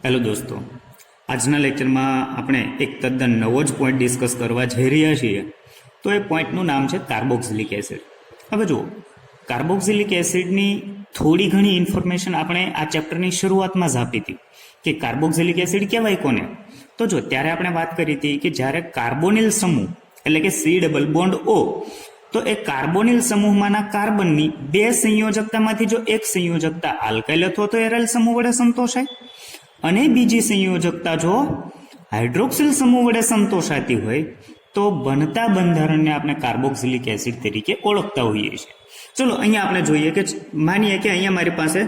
Hello દોસ્તો, આજના લેક્ચરમાં આપણે એક તદ્દન નવો જ પોઈન્ટ ડિસ્કસ કરવા જઈ રહ્યા છીએ. તો એ પોઈન્ટનું નામ છે કાર્બોક્સિલિક એસિડ. હવે જુઓ, કાર્બોક્સિલિક એસિડની થોડી ઘણી ઇન્ફોર્મેશન આપણે આ ચેપ્ટરની શરૂઆતમાં જ આપી હતી કે કાર્બોક્સિલિક એસિડ કહેવાય કોને. તો જો ત્યારે આપણે વાત કરી હતી કે જ્યારે કાર્બોનિલ સમૂહ એટલે કે COO, તો એ કાર્બોનિલ સમૂહમાંના કાર્બનની બે સંયોજકતામાંથી જો એક સંયોજકતા આલ્કાઇલ અથવા તો એરાઇલ સમૂહ વડે સંતોષાય અને બીજી સંયોજકતા જો હાઇડ્રોક્સિલ સમૂહ વડે સંતોષાતી હોય તો બનતા બંધારણને આપણે કાર્બોક્સિલિક એસિડ તરીકે ઓળખતા હોઈએ છીએ. ચલો અહીંયા આપણે જોઈએ કે માનીએ કે અહીંયા મારી પાસે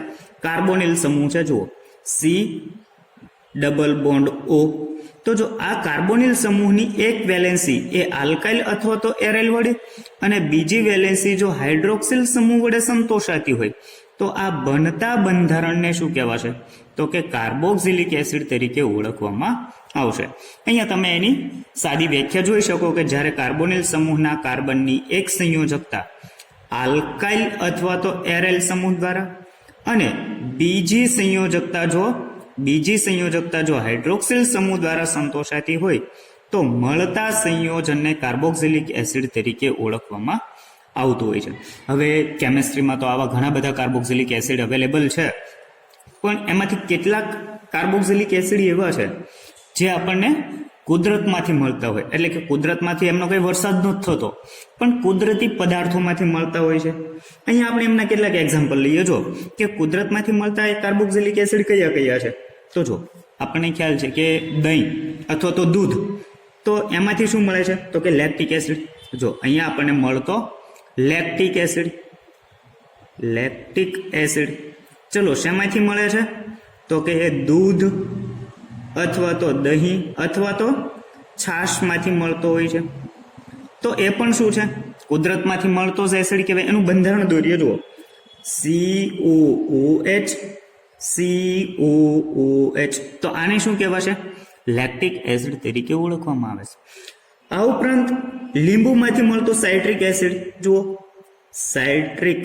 કાર્બોનિલ સમૂહ છે. જુઓ, C≡O. તો જો આ કાર્બોનિલ સમૂહની એક વેલેન્સી એ આલ્કાઇલ અથવા તો એરાઇલ વડે અને બીજી વેલેન્સી જો હાઇડ્રોક્સિલ સમૂહ વડે સંતોષાતી હોય તો આ બનતા બંધારણને શું કહેવાશે? તો કે કાર્બોક્સિલિક એસિડ તરીકે ઓળખવામાં આવશે. અહીંયા તમે એની સાદી વ્યાખ્યા જોઈ શકો કે જ્યારે કાર્બોનિલ સમૂહના કાર્બનની એક સંયોજકતા આલ્કાઇલ અથવા તો એરાઇલ સમૂહ દ્વારા અને બીજી સંયોજકતા જો હાઇડ્રોક્સિલ સમૂહ દ્વારા સંતોષાતી હોય તો મળતા સંયોજનને કાર્બોક્સિલિક એસિડ તરીકે ઓળખવામાં આવતું હોય છે. હવે કેમિસ્ટ્રીમાં તો આવા ઘણા બધા કાર્બોક્સિલિક એસિડ અવેલેબલ છે, પણ એમાંથી કેટલાક કાર્બોક્સિલિક એસિડ એવા છે જે આપણને કુદરતમાંથી મળતા હોય, એટલે કે કુદરતમાંથી એમનો કોઈ વરસાદ નથી થતો પણ કુદરતી પદાર્થોમાંથી મળતા હોય છે. અહીંયા આપણે એમના કેટલાક એક્ઝામ્પલ લઈએ. જો કે કુદરતમાંથી મળતા એ કાર્બોક્સિલિક એસિડ કયા કયા છે? તો જો આપણને ખ્યાલ છે કે દહીં અથવા તો દૂધ, તો એમાંથી શું મળે છે? તો કે લેક્ટિક એસિડ. જો અહીંયા આપણને મળતો લેક્ટિક એસિડ. ચલો, શેમાંથી મળે છે? તો કે એ દૂધ અથવા તો દહીં અથવા તો છાશમાંથી મળતો હોય છે. તો એ પણ શું છે? કુદરતમાંથી મળતો જ એસિડ કહેવાય. એનું બંધારણ દોરીએ. જુઓ, COOH. તો આને શું કહેવાશે? લેક્ટિક એસિડ તરીકે ઓળખવામાં આવે છે. આ ઉપરાંત લીંબુમાંથી મળતો સાઇટ્રિક એસિડ. જુઓ, સાઇટ્રિક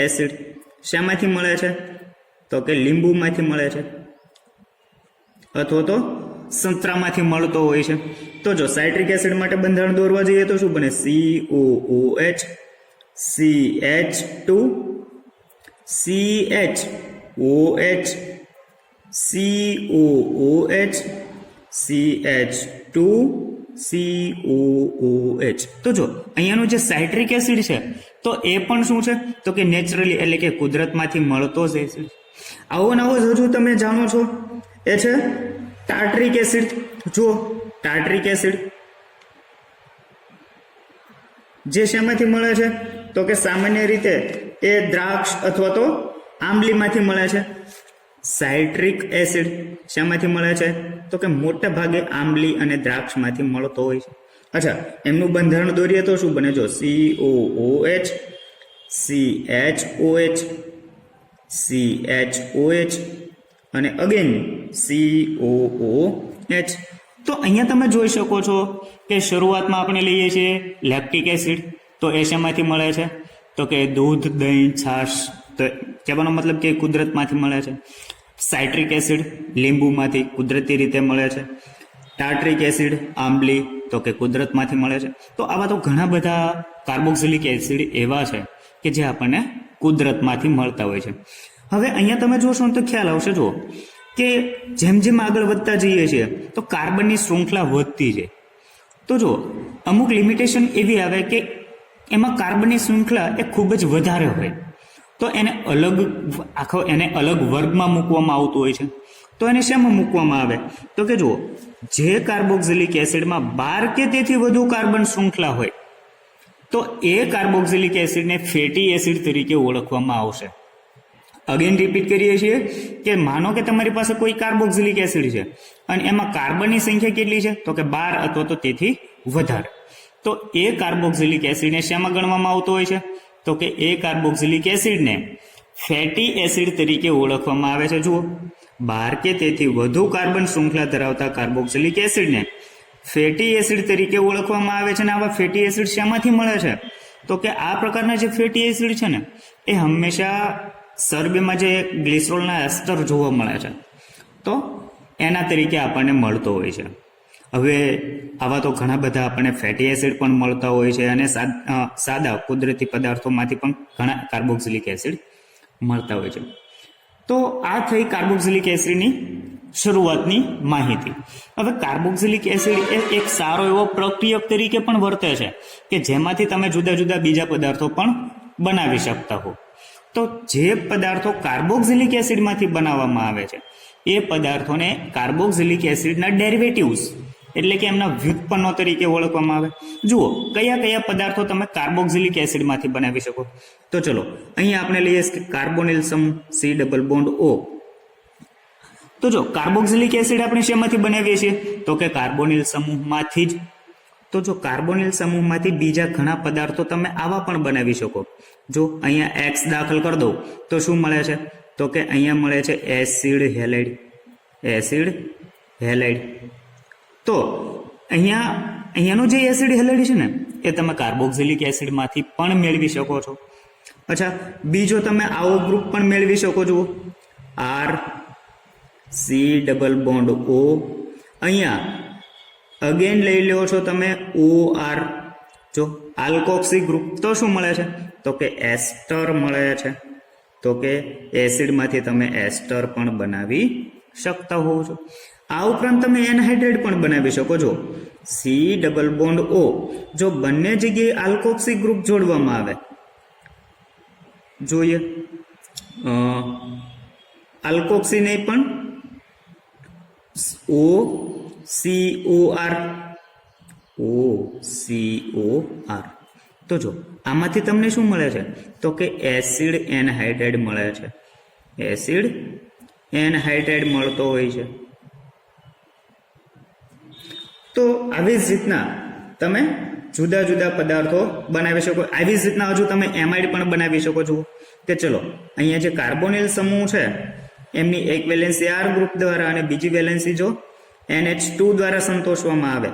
એસિડ શેમાંથી મળે છે? તો કે લીંબુમાંથી મળે છે અથવા તો સંતરામાંથી મળતો હોય છે. તો જો સાઇટ્રિક એસિડ માટે બંધારણ દોરવા જઈએ તો શું બને? COOH, CH2, CHOH, COOH, CH2, COOH. તો જો અહીંયાનું જે સાઇટ્રિક એસિડ છે તો એ પણ શું છે? તો કે નેચરલી એટલે કે કુદરતમાંથી મળતો જ એસિડ. આવો નવો હજુ તમે જાણો છો એ છે ટાર્ટરિક એસિડ. જુઓ, ટાર્ટરિક એસિડ જે શેમાંથી મળે છે? તો કે સામાન્ય રીતે એ દ્રાક્ષ અથવા તો આંબલીમાંથી મળે છે. સાઇટ્રિક એસિડ શેમાંથી મળે છે? તો કે મોટા ભાગે આંબલી અને દ્રાક્ષમાંથી મળતો હોય છે. અચ્છા, એમનું બંધારણ દોરીએ તો શું બને? જો, COOH, CHOH, CHOH અને અગેન COOH. તો અહીંયા તમે જોઈ શકો છો કે શરૂઆતમાં આપણે લઈએ છીએ લેક્ટિક એસિડ. તો એ શેમાંથી મળે છે? તો કે દૂધ, દહીં, છાશ. તો કહેવાનો મતલબ કે કુદરતમાંથી મળે છે. સાઇટ્રિક એસિડ લીંબુમાંથી કુદરતી રીતે મળે છે. ટાર્ટરિક એસિડ આંબલી, તો કે કુદરતમાંથી મળે છે. તો આવા તો ઘણા બધા કાર્બોક્સિલિક એસિડ એવા છે કે જે આપણને કુદરતમાંથી મળતા હોય છે. હવે અહીંયા તમે જોશો તો ખ્યાલ આવશે. જુઓ કે જેમ જેમ આગળ વધતા જઈએ છીએ તો કાર્બનની શૃંખલા વધતી જાય. તો જો અમુક લિમિટેશન એવી આવે કે એમાં કાર્બનની શૃંખલા એ ખૂબ જ વધારે હોય તો એને અલગ વર્ગમાં મૂકવામાં આવતું હોય છે. તો એને શેમાં મૂકવામાં આવે? તો કે જુઓ, જે કાર્બોક્સિલિક એસિડમાં 12 કે તેથી વધુ કાર્બન શૃંખલા હોય તો એ કાર્બોક્સિલિક એસિડને ફેટી એસિડ તરીકે ઓળખવામાં આવશે. અગેન રિપીટ કરીએ છીએ કે માનો કે તમારી પાસે કોઈ કાર્બોક્સિલિક એસિડ છે અને એમાં કાર્બનની સંખ્યા કેટલી છે? તો કે 12 અથવા તો તેથી વધારે. તો એ કાર્બોક્સિલિક એસિડને શેમાં ગણવામાં આવતો હોય છે? તો કે એ કાર્બોક્સિલિક એસિડને ફેટી એસિડ તરીકે ઓળખવામાં આવે છે. જુઓ, 12 કે તેથી વધુ કાર્બન શૃંખલા ધરાવતા કાર્બોક્સિલિક એસિડને ફેટી એસિડ તરીકે ઓળખવામાં આવે છે. અને આવા ફેટી એસિડ શેમાંથી મળે છે? તો કે આ પ્રકારના જે ફેટી એસિડ છે ને એ હંમેશા સરબેમાં જે ગ્લિસરોલના એસ્ટર જોવા મળે છે તો એના તરીકે આપણને મળતો હોય છે. હવે આવા તો ઘણા બધા આપણને ફેટી એસિડ પણ મળતા હોય છે અને સાદા કુદરતી પદાર્થોમાંથી પણ ઘણા કાર્બોક્સિલિક એસિડ મળતા હોય છે. તો આ થઈ કાર્બોક્સિલિક એસિડની શરૂઆતની માહિતી. હવે કાર્બોક્સિલિક એસિડ એ એક સારો એવો પ્રક્રિયક તરીકે પણ વર્તે છે કે જેમાંથી તમે જુદા જુદા બીજા પદાર્થો પણ બનાવી શકતા હો. તો જે પદાર્થો કાર્બોક્સિલિક એસિડમાંથી બનાવવામાં આવે છે એ પદાર્થોને કાર્બોક્સિલિક એસિડના ડેરિવેટિવ્સ એટલે કે એમના વ્યુત્પન્નો તરીકે ઓળખવામાં આવે. જુઓ કયા કયા પદાર્થો તમે કાર્બોક્સિલિક એસિડમાંથી બનાવી શકો. તો ચલો અહીંયા આપણે લઈએ કાર્બોનિલ સમૂહ C+O. તો જો કાર્બોક્સિલિક એસિડ આપણે શેમાંથી બનાવીએ છીએ તો કે કાર્બોનિલ સમૂહમાંથી જ. તો જો કાર્બોનિલ સમૂહમાંથી બીજા ઘણા પદાર્થો તમે આવા પણ બનાવી શકો. જો અહીંયા X દાખલ કરી દઉં તો શું મળે છે તો કે અહીંયા મળે છે એસિડ હેલાઇડ. તો અહીંયાનું જે એસિડ હેલાઇડ છે ને એ તમે કાર્બોક્સિલિક એસિડમાંથી પણ મેળવી શકો છો. અચ્છા, બીજો તમે આવો ગ્રુપ પણ મેળવી શકો છો, R+C+O. અહીંયા અગેન લઈ લો છો તમે OR. જો આલ્કોક્સી ગ્રુપ તો શું મળે છે તો કે એસ્ટર મળે છે. તો કે એસિડમાંથી તમે એસ્ટર પણ બનાવી શકતા હોવ છો. આ ઉપરાંત તમે એનહાઇડ્રેટ પણ બનાવી શકો છો. C+O જો બંને જગ્યાએ આલ્કોક્સી ગ્રુપ જોડવામાં આવે, જોઈએ આલ્કોક્સી નહીં પણ OCOR. તો જો આમાંથી તમને શું મળે છે તો કે એસિડ એનહાઇડ્રેટ મળે છે. એસિડ એનહાઇડ્રેટ મળતો હોય છે. તો આવી જ રીતના તમે જુદા જુદા પદાર્થો બનાવી શકો. આવી જ રીતના હજુ તમે એમાઇડ પણ બનાવી શકો છો. કે ચલો અહીંયા જે કાર્બોનિલ સમૂહ છે એમની એક વેલેન્સી R ગ્રુપ દ્વારા અને બીજી વેલેન્સી જો NH2 દ્વારા સંતોષવામાં આવે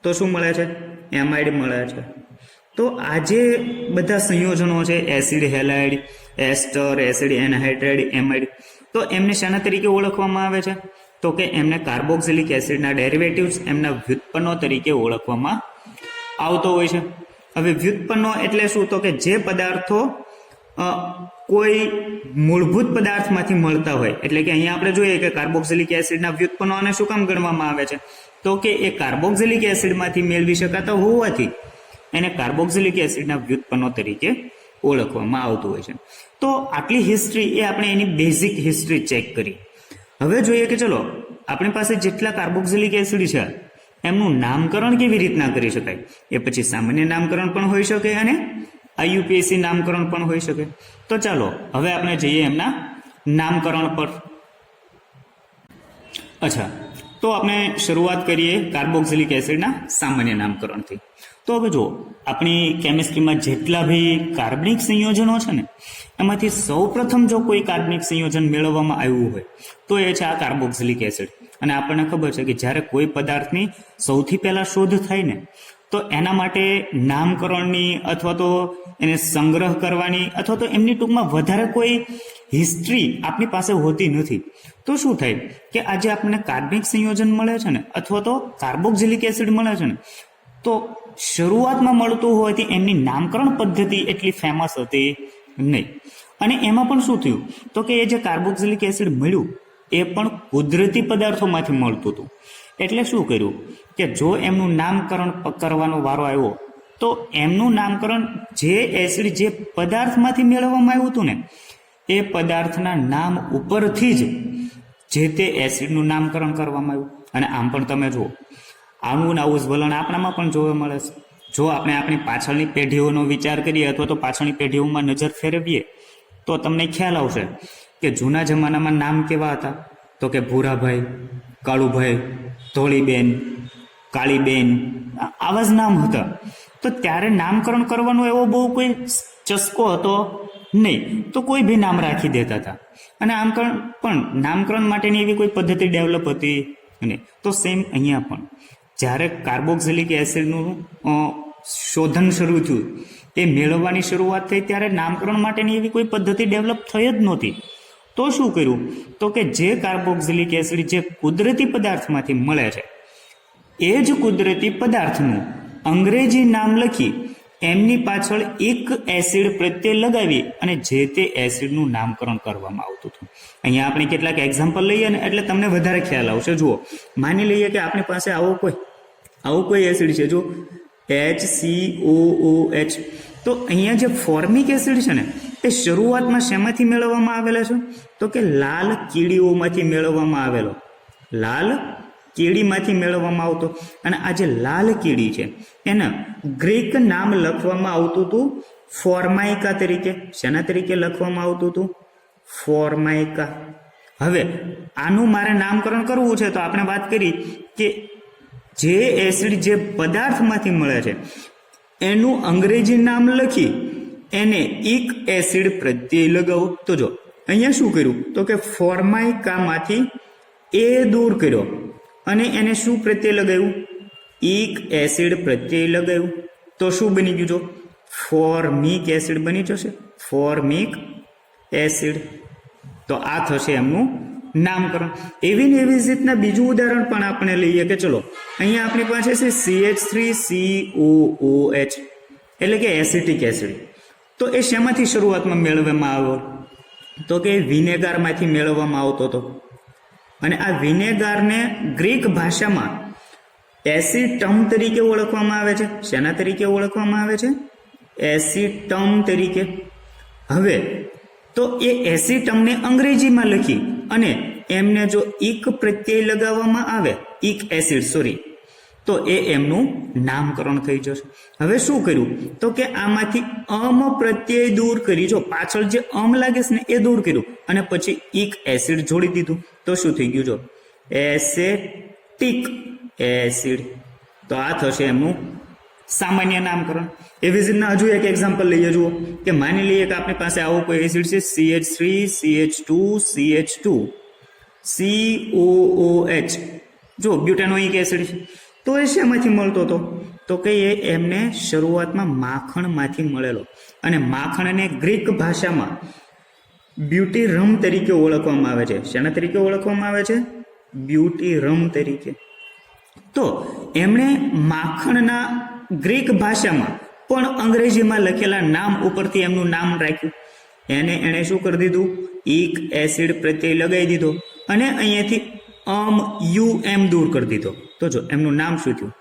તો શું મળે છે એમાઇડ મળે છે. તો આ જે બધા સંયોજનો છે એસિડ હેલાઇડ, એસ્ટર, એસિડ એનહાઇડ્રેટ, એમાઇડ, તો એમને શાના તરીકે ઓળખવામાં આવે છે તો કે એમને કાર્બોક્સિલિક એસિડના ડેરિવેટિવ્સ એમના વ્યુત્પન્નો તરીકે ઓળખવામાં આવતો હોય છે. હવે વ્યુત્પન્નો એટલે શું તો કે જે પદાર્થો કોઈ મૂળભૂત પદાર્થમાંથી મળતા હોય. એટલે કે અહીંયા આપણે જોઈએ કે કાર્બોક્સિલિક એસિડના વ્યુત્પન્નોને શું કામ ગણવામાં આવે છે તો કે એ કાર્બોક્સિલિક એસિડમાંથી મેળવી શકાતા હોવાથી એને કાર્બોક્સિલિક એસિડના વ્યુત્પન્નો તરીકે ઓળખવામાં આવતું હોય છે. તો આટલી હિસ્ટ્રી એ આપણે એની બેઝિક હિસ્ટ્રી ચેક કરી. હવે જોઈએ કે ચલો આપણી પાસે જેટલા કાર્બોક્સિલિક એસિડ છે એમનું નામકરણ કેવી રીતના કરી શકાય. એ પછી સામાન્ય નામકરણ પણ હોઈ શકે અને IUPAC નામકરણ પણ હોઈ શકે. તો ચાલો હવે આપણે જઈએ એમના નામકરણ પર. અચ્છા, તો આપણે શરૂઆત કરીએ કાર્બોક્સિલિક એસિડના સામાન્ય નામકરણથી. તો હવે જો આપણી કેમિસ્ટ્રીમાં જેટલા બી કાર્બનિક સંયોજનો છે ને એમાંથી સૌ પ્રથમ જો કોઈ કાર્બનિક સંયોજન મેળવવામાં આવ્યું હોય તો એ છે આ કાર્બોક્સિલિક એસિડ. અને આપણને ખબર છે કે જ્યારે કોઈ પદાર્થની સૌથી પહેલા શોધ થાય ને તો એના માટે નામકરણની અથવા તો એને સંગ્રહ કરવાની અથવા તો એમની ટૂંકમાં વધારે કોઈ હિસ્ટ્રી આપણી પાસે હોતી નથી. તો શું થાય કે આજે આપણને કાર્બનિક સંયોજન મળે છે ને અથવા તો કાર્બોક્સિલિક એસિડ મળે છે ને તો શરૂઆતમાં મળતું હોવાથી એમની નામકરણ પદ્ધતિ એટલી ફેમસ હતી નહીં. અને એમાં પણ શું થયું તો કે એ જે કાર્બોક્સિલિક એસિડ મળ્યું એ પણ કુદરતી પદાર્થોમાંથી મળતું હતું. એટલે શું કર્યું કે જો એમનું નામકરણ કરવાનો વારો આવ્યો તો એમનું નામકરણ જે એસિડ જે પદાર્થમાંથી મેળવવામાં આવ્યું હતું ને એ પદાર્થના નામ ઉપરથી જ જે તે એસિડનું નામકરણ કરવામાં આવ્યું. અને આમ પણ તમે જુઓ આવું ને આવું જ વલણ આપણામાં પણ જોવા મળે છે. જો આપણે આપણી પાછળની પેઢીઓનો વિચાર કરીએ અથવા તો પાછળની પેઢીઓમાં નજર ફેરવીએ તો તમને ખ્યાલ આવશે કે જૂના જમાનામાં નામ કેવા હતા તો કે ભૂરાભાઈ, કાળુભાઈ, ધોળીબેન, કાળીબેન, આવા જ નામ હતા. તો ત્યારે નામકરણ કરવાનો એવો બહુ કોઈ ચસ્કો હતો નહીં, તો કોઈ બી નામ રાખી દેતા હતા. અને પણ નામકરણ માટેની એવી કોઈ પદ્ધતિ ડેવલપ હતી નહીં. તો સેમ અહીંયા પણ જ્યારે કાર્બોક્સિલિક એસિડનું શોધન શરૂ થયું, એ મેળવવાની શરૂઆત થઈ ત્યારે નામકરણ માટેની એવી કોઈ પદ્ધતિ ડેવલપ થઈ જ નહોતી. તો શું કર્યું તો કે જે કાર્બોક્સિલિક એસિડ જે કુદરતી પદાર્થમાંથી મળે છે એ જ કુદરતી પદાર્થનું અંગ્રેજી નામ લખી એમની પાછળ એક એસિડ પ્રત્યે લગાવી અને જે તે એસિડનું નામકરણ કરવામાં આવતું હતું. અહીંયા આપણે કેટલાક એક્ઝામ્પલ લઈએ ને એટલે તમને વધારે ખ્યાલ આવશે. જુઓ, માની લઈએ કે આપણી પાસે આવો કોઈ એસિડ છે, જો HCOOH. તો અહીંયા જે ફોર્મિક એસિડ છે ને એ શરૂઆતમાં શેમાંથી મેળવવામાં આવેલા છે તો કે લાલ કીડીઓમાંથી મેળવવામાં આવેલો, લાલ કીડીમાંથી મેળવવામાં આવતો. અને આ જે લાલ કીડી છે એના ગ્રીક નામ લખવામાં આવતું હતું ફોર્માઇકા તરીકે. શેના તરીકે લખવામાં આવતું હતું? ફોર્માઇકા. હવે આનું મારે નામકરણ કરવું છે તો આપણે વાત કરી કે જે એસિડ જે પદાર્થમાંથી મળે છે એનું અંગ્રેજી નામ લખી એને એક એસિડ પ્રત્યય લગાવો. તો જો અહીંયા શું કર્યું તો કે ફોર્માઇકામાંથી એ દૂર કર્યો અને એને શું પ્રત્યય લગાવ્યું? એક એસિડ પ્રત્યય લગાવ્યું. તો શું બની ગયું? જો ફોર્મિક એસિડ બની જશે, ફોર્મિક એસિડ. તો આ થશે એમનું નામકરણ. એવી ને એવી જ રીતના બીજું ઉદાહરણ પણ આપણે લઈએ કે ચલો અહીંયા આપણી પાસે છે CH3COOH એટલે કે એસિટિક એસિડ. તો એ શેમાંથી શરૂઆતમાં મેળવવામાં આવ્યો તો કે વિનેગારમાંથી મેળવવામાં આવતો હતો. અને આ વિનેગારને ગ્રીક ભાષામાં એસિટમ તરીકે ઓળખવામાં આવે છે. શેના તરીકે ઓળખવામાં આવે છે? એસિટમ તરીકે. હવે તો એ એસિટમને અંગ્રેજીમાં લખી અને એમને જો એક પ્રત્યય લગાવવામાં આવે, એક એસિડ તો એ એમનું નામકરણ થઈ જશે. હવે શું કર્યું તો કે આમાંથી અમ પ્રત્યય દૂર કરી, જો પાછળ જે અમ લાગે છે ને એ દૂર કર્યું અને પછી એક એસિડ જોડી દીધું. તો શું થઈ ગયું? જો એસેટિક એસિડ. તો આ થશે એમનું સામાન્ય નામકરણ. એવી જ રીતના હજુ એક એક્ઝામ્પલ લઈએ. જુઓ કે માની લઈએ કે આપણી પાસે આવો કોઈ એસિડ છે CH3 CH2 CH2 COOH. જો બ્યુટાનોઇક એસિડ છે. તો એ શેમાંથી મળતો હતો તો કે એ એમને શરૂઆતમાં માખણમાંથી મળેલો. અને માખણને ગ્રીક ભાષામાં બ્યુટીરમ તરીકે ઓળખવામાં આવે છે. શેના તરીકે ઓળખવામાં આવે છે? બ્યુટીરમ તરીકે. તો એમણે માખણના ગ્રીક ભાષામાં પણ અંગ્રેજીમાં લખેલા નામ ઉપરથી એમનું નામ રાખ્યું. એણે શું કરી દીધું? એક એસિડ પ્રત્યય લગાવી દીધો અને અહીંયાથી UM દૂર કરી દીધો. તો જો એમનું નામ શું થયું?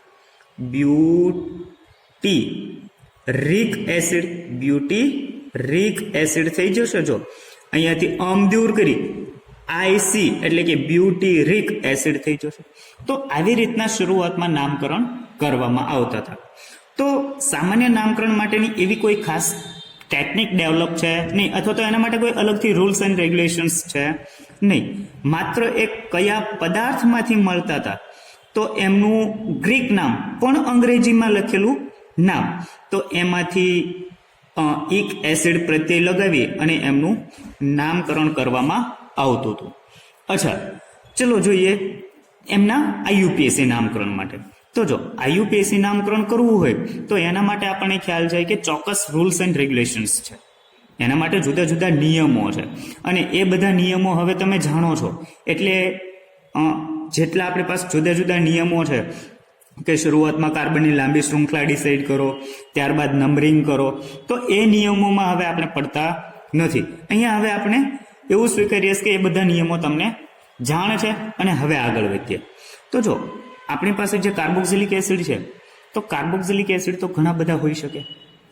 બ્યુટીરિક એસિડ. બ્યુટીરિક એસિડ થઈ જશે. જો અહીંયાથી દૂર કરી IC એટલે કે બ્યુટીરિક એસિડ થઈ જશે. તો આવી રીતના શરૂઆતમાં નામકરણ કરવામાં આવતા હતા. તો સામાન્ય નામકરણ માટેની એવી કોઈ ખાસ ટેકનિક ડેવલપ છે નહીં, અથવા તો એના માટે કોઈ અલગથી રૂલ્સ એન્ડ રેગ્યુલેશન્સ છે નહીં. માત્ર એક કયા પદાર્થમાંથી મળતા હતા તો એમનું ગ્રીક નામ પણ અંગ્રેજીમાં લખેલું નામ, તો એમાંથી એક એસિડ પ્રત્યય લગાવી અને એમનું નામકરણ કરવામાં આવતું હતું. અચ્છા, ચલો જોઈએ એમના IUPAC નામકરણ માટે. તો જો IUPAC નામકરણ કરવું હોય તો એના માટે આપણને ખ્યાલ છે કે ચોક્કસ રૂલ્સ એન્ડ રેગ્યુલેશન્સ છે. એના માટે જુદા જુદા નિયમો છે અને એ બધા નિયમો હવે તમે જાણો છો. એટલે જેટલા આપણી પાસે જુદા જુદા નિયમો છે કે શરૂઆતમાં કાર્બનની લાંબી શૃંખલા ડિસાઇડ કરો, ત્યારબાદ નંબરિંગ કરો, તો એ નિયમોમાં હવે આપણે પડતા નથી. અહીંયા હવે આપણે એવું સ્વીકારીએ કે એ બધા નિયમો તમને જાણ છે અને હવે આગળ વધીએ. તો જો આપણી પાસે જે કાર્બોક્સિલિક એસિડ છે તો કાર્બોક્સિલિક એસિડ તો ઘણા બધા હોઈ શકે.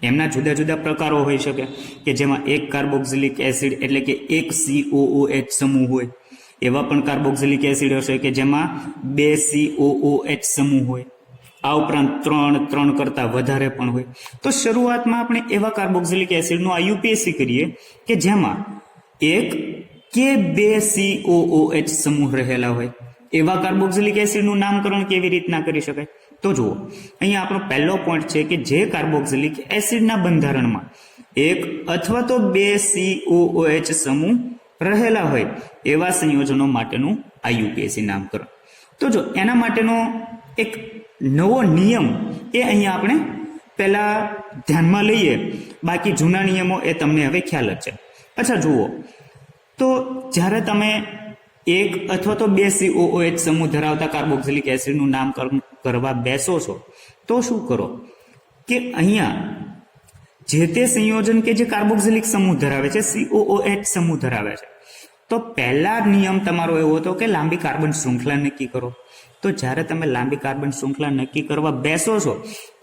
એમના જુદા જુદા પ્રકારો હોઈ શકે કે જેમાં એક કાર્બોક્સિલિક એસિડ એટલે કે એક COOH સમૂહ હોય. એવા પણ કાર્બોક્સિલિક એસિડ હશે કે જેમાં 2 COOH સમૂહ હોય. આ ઉપરાંત 3 કરતાં વધારે પણ હોય. તો શરૂઆતમાં આપણે એવા કાર્બોક્સિલિક એસિડનું IUPAC કરીએ કે જેમાં 1 કે 2 COOH સમૂહ રહેલા હોય. એવા કાર્બોક્સિલિક એસિડનું નામકરણ કેવી રીતના કરી શકાય? તો જુઓ, અહીંયા આપણો પહેલો પોઈન્ટ છે કે જે કાર્બોક્સિલિક એસિડના બંધારણમાં 1 અથવા તો 2 COOH સમૂહ રહેલા હોય એવા સંયોજનો માટેનું IUPAC નામકરણ. તો જો એના માટેનો એક નવો નિયમ એ અહીંયા આપણે પહેલા ધ્યાનમાં લઈએ. બાકી જૂના નિયમો એ તમને હવે ખ્યાલ જ છે. અચ્છા જુઓ, તો જ્યારે તમે એક અથવા તો બે COOH સમૂહ ધરાવતા કાર્બોક્સિલિક એસિડનું નામકરણ કરવા બેસો છો તો શું કરો કે અહીંયા જે તે સંયોજન કે જે કાર્બોક્સિલિક સમૂહ ધરાવે છે, COOH સમૂહ ધરાવે છે, તો પહેલા નિયમ તમારો એવો હતો કે લાંબી કાર્બન શૃંખલા નક્કી કરો. તો જ્યારે તમે લાંબી કાર્બન શૃંખલા નક્કી કરવા બેસો છો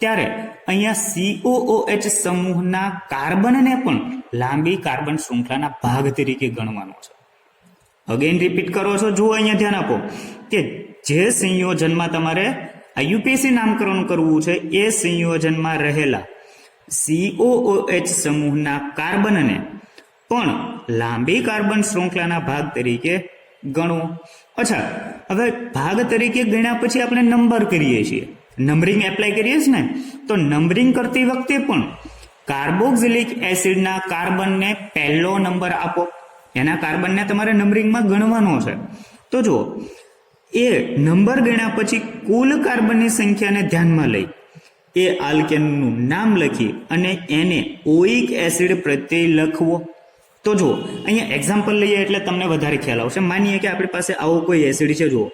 ત્યારે અહીંયા COOH સમૂહના કાર્બનને પણ લાંબી કાર્બન શૃંખલાના ભાગ તરીકે ગણવાનો છે. અગેન રિપીટ કરો છો, જુઓ અહીંયા ધ્યાન આપો કે જે સંયોજનમાં તમારે IUPAC નામકરણ કરવું છે એ સંયોજનમાં રહેલા COOH સમૂહના કાર્બનને પણ લાંબી કાર્બન શૃંખલાના ભાગ તરીકે ગણવો. અચ્છા, હવે ભાગ તરીકે ગણ્યા પછી આપણે નંબર કરીએ છીએ, નંબરિંગ એપ્લાય કરીએ છીએ ને, તો નંબરિંગ કરતી વખતે પણ કાર્બોક્સિલિક એસિડના કાર્બનને પહેલો નંબર આપો. એના કાર્બનને તમારે નંબરિંગમાં ગણવાનો છે. તો જુઓ, એ નંબર ગણ્યા પછી કુલ કાર્બનની સંખ્યાને ધ્યાનમાં લઈ એ આલ્કેનનું નામ લખી અને એને ઓઇક એસિડ પ્રત્યે લખવો. તો જુઓ, અહીંયા એક્ઝામ્પલ લઈએ એટલે તમને વધારે ખ્યાલ આવશે. માનીએ કે આપણી પાસે આવો કોઈ એસિડ છે, જુઓ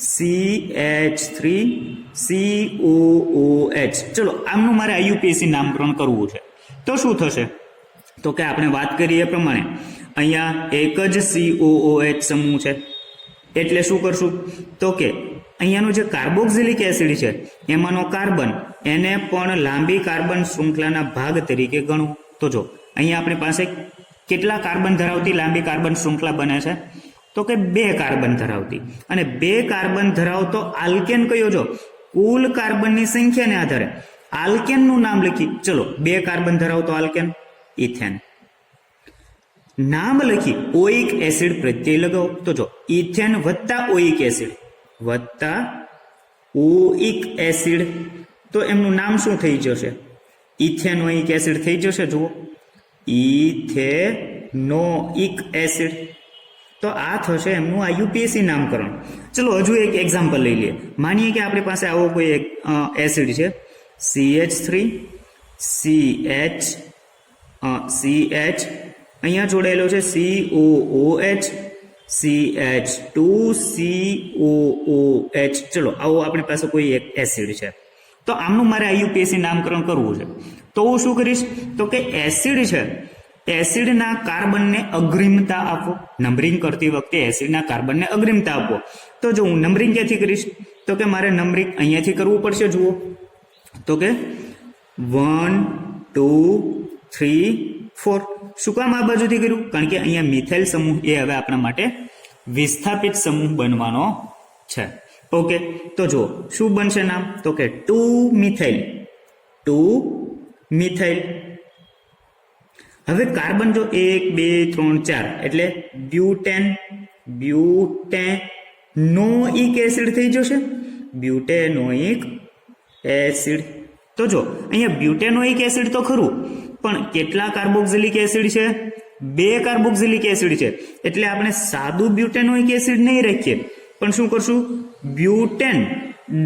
CH3COOH. ચલો, આમનું મારે IUPAC નામકરણ કરવું છે તો શું થશે? તો કે આપણે વાત કરીએ એ પ્રમાણે અહીંયા એક જ COOH સમૂહ છે એટલે શું કરશું તો કે અહીંયાનું જે કાર્બોક્સિલિક એસિડ છે એમાંનો કાર્બન એને પણ લાંબી કાર્બન શૃંખલાના ભાગ તરીકે ગણવું. તો જો અહીંયા આપણી પાસે કેટલા કાર્બન ધરાવતી લાંબી કાર્બન શૃંખલા બને છે? તો કે 2 કાર્બન ધરાવતી. અને 2 કાર્બન ધરાવતો આલ્કેન કયો? જો કુલ કાર્બનની સંખ્યાને આધારે આલ્કેનનું નામ લખી. ચલો, 2 કાર્બન ધરાવતો આલ્કેન ઇથેન. નામ લખી ઓઇક એસિડ પ્રત્યય લગાવો. તો જો ઇથેન વત્તા ઓઇક એસિડ વત્તા ઓઇક એસિડ, તો એમનું નામ શું થઈ જશે? ઇથેનોઇક એસિડ થઈ જશે. જુઓ, ઇથેનોઇક એસિડ. તો આ થશે એમનું IUPAC નામકરણ. ચલો હજુ એક એક્ઝામ્પલ લઈ લઈએ. માનીએ કે આપણી પાસે આવો કોઈ એક એસિડ છે CH3 CH અહીંયા જોડાયેલો છે COOH CH2COOH. ચલો, આવો આપણી પાસે કોઈ એક એસિડ છે, તો આમનું મારે IUPAC નામકરણ કરવું છે. તો હું શું કરીશ તો કે એસિડ છે, એસિડના કાર્બનને અગ્રિમતા આપો. નંબરિંગ કરતી વખતે એસિડના કાર્બનને અગ્રિમતા આપો. તો જો હું નંબરિંગ ક્યાંથી કરીશ તો કે મારે નંબરિંગ અહીંયાથી કરવું પડશે. જુઓ તો કે 1 2 3 4. શું કામ આ બાજુથી કર્યું? કારણ કે અહીંયા મિથાઇલ સમૂહ એ હવે આપણા માટે વિસ્થાપિત સમૂહ બનવાનો છે. ઓકે, તો જુઓ શું બનશે નામ તો કે 2 મિથાઇલ. હવે કાર્બન જો 1 2 3 4 એટલે બ્યુટેનોઇક એસિડ થઈ જશે. બ્યુટેનોઇક એસિડ. તો જો અહીંયા બ્યુટેનોઇક એસિડ તો ખરું, પણ કેટલા કાર્બોક્સિલિક એસિડ છે? 2 કાર્બોક્સિલિક એસિડ છે એટલે આપણે સાદું બ્યુટેનોઇક એસિડ નહીં રાખીએ, પણ શું કરશું? બ્યુટેન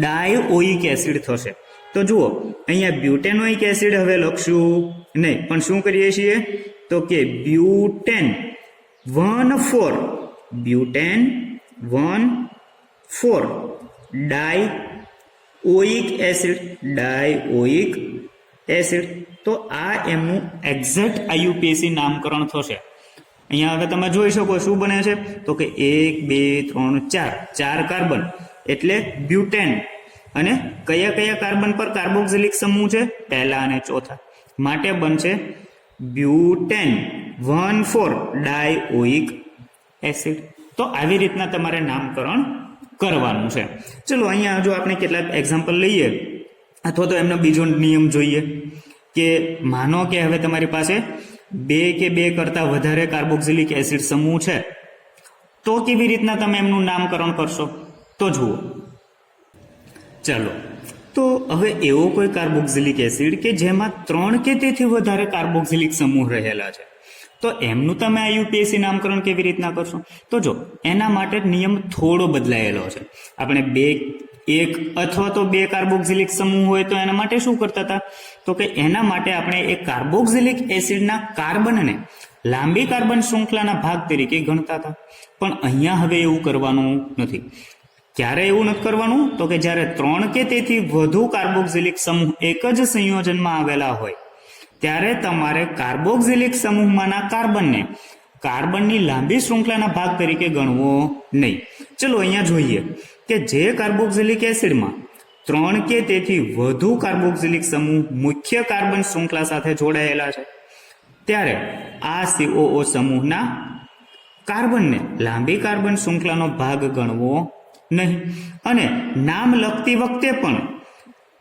ડાયોઇક એસિડ થશે. તો જુઓ, અહીંયા બ્યુટેનોઇક એસિડ હવે લખશું નહીં, પણ શું કરીએ છીએ તો કે બ્યુટેન 1,4 ડાયોઇક એસિડ. તો આ એમનું એક્ઝેક્ટ IUPAC નામકરણ થશે. અહીંયા હવે તમે જોઈ શકો શું બને છે તો કે 1 2 3 4 કાર્બન એટલે બ્યુટેન. અને કયા કયા કાર્બન પર કાર્બોક્સિલિક સમૂહ છે? પહેલા અને ચોથા. માટે બનશે બ્યુટેન 1,4 ડાયોઇક એસિડ. તો આવી રીતના તમારે નામકરણ કરવાનું છે. ચલો, અહીંયા જો આપણે કેટલાક એક્ઝામ્પલ લઈએ અથવા તો એમનો બીજો નિયમ જોઈએ કે માનો કે હવે તમારી પાસે 2 કે 2 કરતા વધારે કાર્બોક્સિલિક એસિડ સમૂહ છે, તો કેવી રીતના તમે એમનું નામકરણ કરશો? તો જુઓ, ચાલો, તો હવે એવો કોઈ કાર્બોક્સિલિક એસિડ કે જેમાં 3 કે તેથી વધારે કાર્બોક્સિલિક સમૂહ રહેલા છે, તો એમનું તમે IUPAC નામકરણ કેવી રીતના કરશો? તો જો એના માટે નિયમ થોડો બદલાયેલો છે. આપણે 1 અથવા તો 2 કાર્બોક્સિલિક સમૂહ હોય તો એના માટે શું કરતા હતા તો કે એના માટે આપણે એક કાર્બોક્સિલિક એસિડના કાર્બનને લાંબી કાર્બન શૃંખલાના ભાગ તરીકે ગણતા હતા. પણ અહીંયા હવે એવું કરવાનું નથી. ક્યારે એવું નથી કરવાનું? તો કે જ્યારે 3 કે તેથી વધુ કાર્બોક્સિલિક સમૂહ એક જ સંયોજનમાં આવેલા હોય ત્યારે તમારે કાર્બોક્સિલિક સમૂહમાંના કાર્બનને કાર્બનની લાંબી શૃંખલાના ભાગ તરીકે ગણવો નહીં. ચલો અહીંયા જોઈએ કે જે કાર્બોક્સિલિક એસિડમાં 3 કે તેથી વધુ કાર્બોક્સિલિક સમૂહ મુખ્ય કાર્બન શૃંખલા સાથે જોડાયેલા છે ત્યારે આ COO સમૂહના કાર્બનને લાંબી કાર્બન શૃંખલાનો ભાગ ગણવો નહીં. અને નામ લખતી વખતે પણ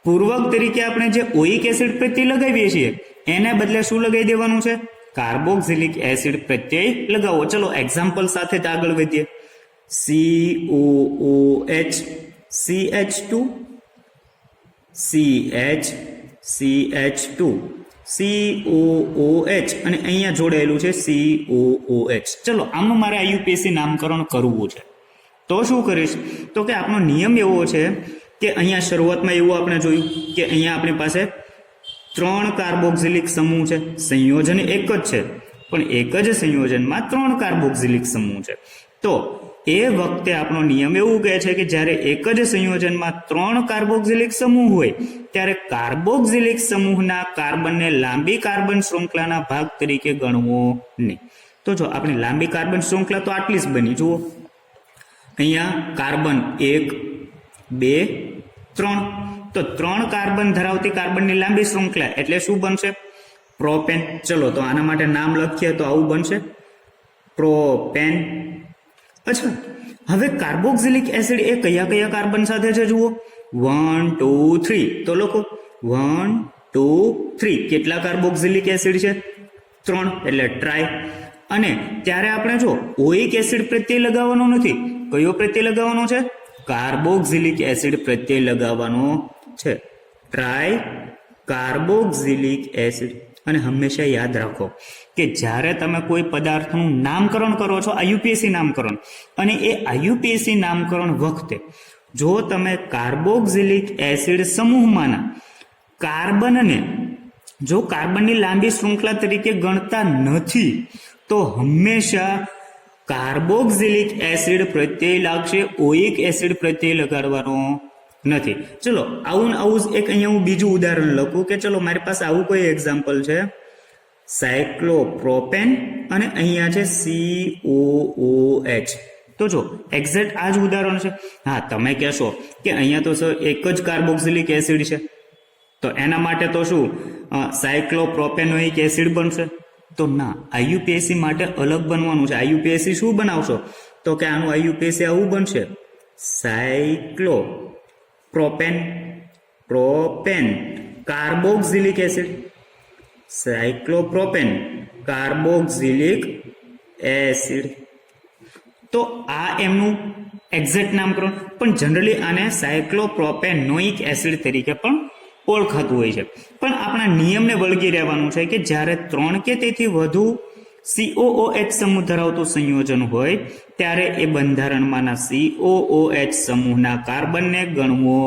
પૂર્વક તરીકે આપણે જે ઓઇક એસિડ પ્રત્યય લગાવીએ છીએ એને બદલે શું લગાવી દેવાનું છે? કાર્બોક્સિલિક એસિડ પ્રત્યય લગાવો. ચલો એક્ઝામ્પલ સાથે જ આગળ વધીએ. COOH CH2 CH2 COOH અને અહીંયા જોડાયેલું છે COOH. ચલો આમનું મારે IUPAC નામકરણ કરવું છે તો શું કરીશ? તો કે આપણો નિયમ એવો છે કે અહીંયા શરૂઆતમાં એવું આપણે જોયું કે અહીંયા આપણી પાસે 3 કાર્બોક્સિલિક સમૂહ છે. સંયોજન એક જ છે પણ એક જ સંયોજનમાં 3 કાર્બોક્સિલિક સમૂહ છે. તો એ વખતે આપણો નિયમ એવું કહે છે કે જ્યારે એક જ સંયોજનમાં 3 કાર્બોક્સિલિક સમૂહ હોય ત્યારે કાર્બોક્સિલિક સમૂહના કાર્બનને લાંબી કાર્બન શૃંખલાના ભાગ તરીકે ગણવો નહીં. તો જો આપણી લાંબી કાર્બન શૃંખલા તો આટલી જ બની. જુઓ અહીંયા કાર્બન 1 2 3 તો 3 કાર્બન ધરાવતી કાર્બનની લાંબી શૃંખલા એટલે શું બનશે? પ્રોપેન. ચલો તો આના માટે નામ લખીએ તો આવું બનશે, પ્રોપેન. અચ્છા, હવે કાર્બોક્સિલિક એસિડ એ કયા કયા કાર્બન સાથે છે? જુઓ 1 2 3. તો લખો 1 2 3. કેટલા કાર્બોક્સિલિક એસિડ છે? 3 એટલે ટ્રાય. અને ત્યારે આપણે જો ઓઇક એસિડ પ્રત્યય લગાવવાનો નથી. કયો પ્રત્યય લગાવવાનો છે? કાર્બોક્સિલિક એસિડ પ્રત્યય લગાવવાનો છે. Try carboxylic acid. અને હંમેશા યાદ રાખો કે જ્યારે તમે કોઈ પદાર્થનું નામકરણ કરો છો, IUPAC નામકરણ, અને એ IUPAC નામકરણ વખતે જો તમે કાર્બોક્સિલિક એસિડ સમૂહમાંના કાર્બનને જો કાર્બનની લાંબી શૃંખલા તરીકે ગણતા નથી તો હંમેશા કાર્બોક્સિલિક એસિડ પ્રત્યય લાગશે, ઓઇક એસિડ પ્રત્યય લગાડવાનો નથી. ચલો આવું જ એક અહીંયા હું બીજું ઉદાહરણ લખું કે ચલો મારી પાસે આવું કોઈ એક્ઝામ્પલ છે, સાયક્લોપ્રોપેન અને અહીંયા છે COOH. તો જો એક્ઝેક્ટ આ જ ઉદાહરણ છે. હા, તમે કહેશો કે અહીંયા તો સર એક જ કાર્બોક્સિલિક એસિડ છે તો એના માટે તો શું સાયક્લોપ્રોપેનોઇક એસિડ બનશે? તો ના, IUPAC માટે અલગ બનવાનું છે. IUPAC શું બનાવશો? તો કે આનું IUPAC આવું બનશે, સાયક્લોપ્રોપેન કાર્બોક્સિલિક એસિડ, સાયક્લોપ્રોપેન કાર્બોક્સિલિક એસિડ. તો આ એમનું એક્ઝેક્ટ નામકરણ. પણ જનરલી આને સાયક્લોપ્રોપેનોઇક એસિડ તરીકે પણ ઓળખાતું હોય છે. પણ આપણા નિયમને વળગી રહેવાનું છે કે જ્યારે 3 કે તેથી વધુ COOH સમૂહ ધરાવતું સંયોજન હોય ત્યારે એ બંધારણમાંના COOH સમૂહના કાર્બનને ગણવો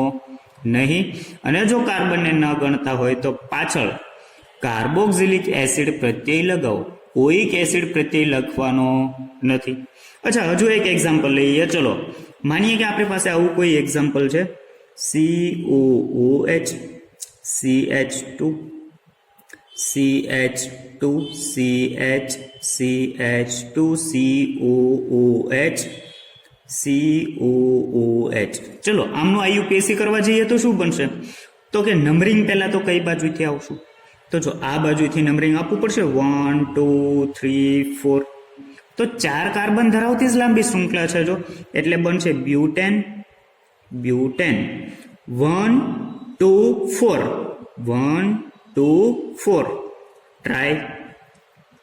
નહીં. અને જો કાર્બનને ન ગણતા હોય તો પાછળ કાર્બોક્સિલિક એસિડ પ્રત્યય લગાવો, ઓઇક એસિડ પ્રત્યય લખવાનો નથી. અચ્છા, હજુ એક એક્ઝામ્પલ લઈએ. ચલો માનીએ કે આપણી પાસે આવું કોઈ એક્ઝામ્પલ છે, COOH CH2 CH2 CH2 COOH COOH. ચલો આમનું IUPAC કરવા જઈએ તો શું બનશે? તો કે નંબરિંગ પહેલા તો કઈ બાજુથી આવશું? તો જો આ બાજુથી નંબરિંગ આપવું પડશે, 1 2 3 4. તો 4 કાર્બન ધરાવતી જ લાંબી શૃંખલા છે જો, એટલે બનશે butane 1 2 4 1 2 4. Try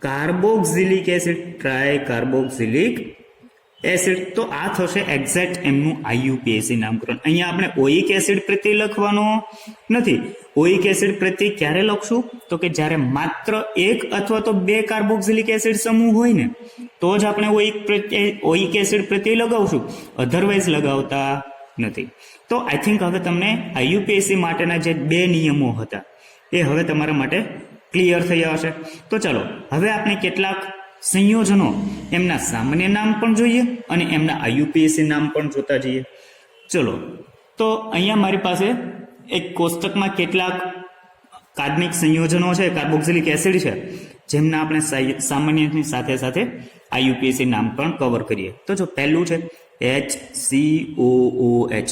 carboxylic acid, try carboxylic acid. તો આ થશે એક્ઝેક્ટ એમનું IUPAC નામકરણ. અહીંયા આપણે ઓઇક એસિડ પ્રત્યય લખવાનો નથી. ઓઇક એસિડ પ્રત્યય ક્યારે લખશું? તો કે જ્યારે માત્ર 1 અથવા તો 2 કાર્બોક્સિલિક એસિડ સમૂહ હોય ને તો જ આપણે ઓઇક એસિડ પ્રત્યય લગાવશું, અધરવાઇઝ લગાવતા નથી. તો આઈ થિંક હવે તમને IUPAC માટેના જે 2 નિયમો હતા એ હવે તમારા માટે ક્લિયર થયા હશે. તો ચાલો હવે આપણે કેટલાક સંયોજનો એમના સામાન્ય નામ પણ જોઈએ અને એમના આઈયુપીએસી નામ પણ જોતા જઈએ. ચલો, તો અહીંયા મારી પાસે એક કોષ્ટકમાં કેટલાક કાર્બનિક સંયોજનો છે, કાર્બોક્સિલિક એસિડ છે, જેમના આપણે સામાન્યની સાથે સાથે આઈયુપીએસી નામ પણ કવર કરીએ. તો જો પહેલું છે HCOOH.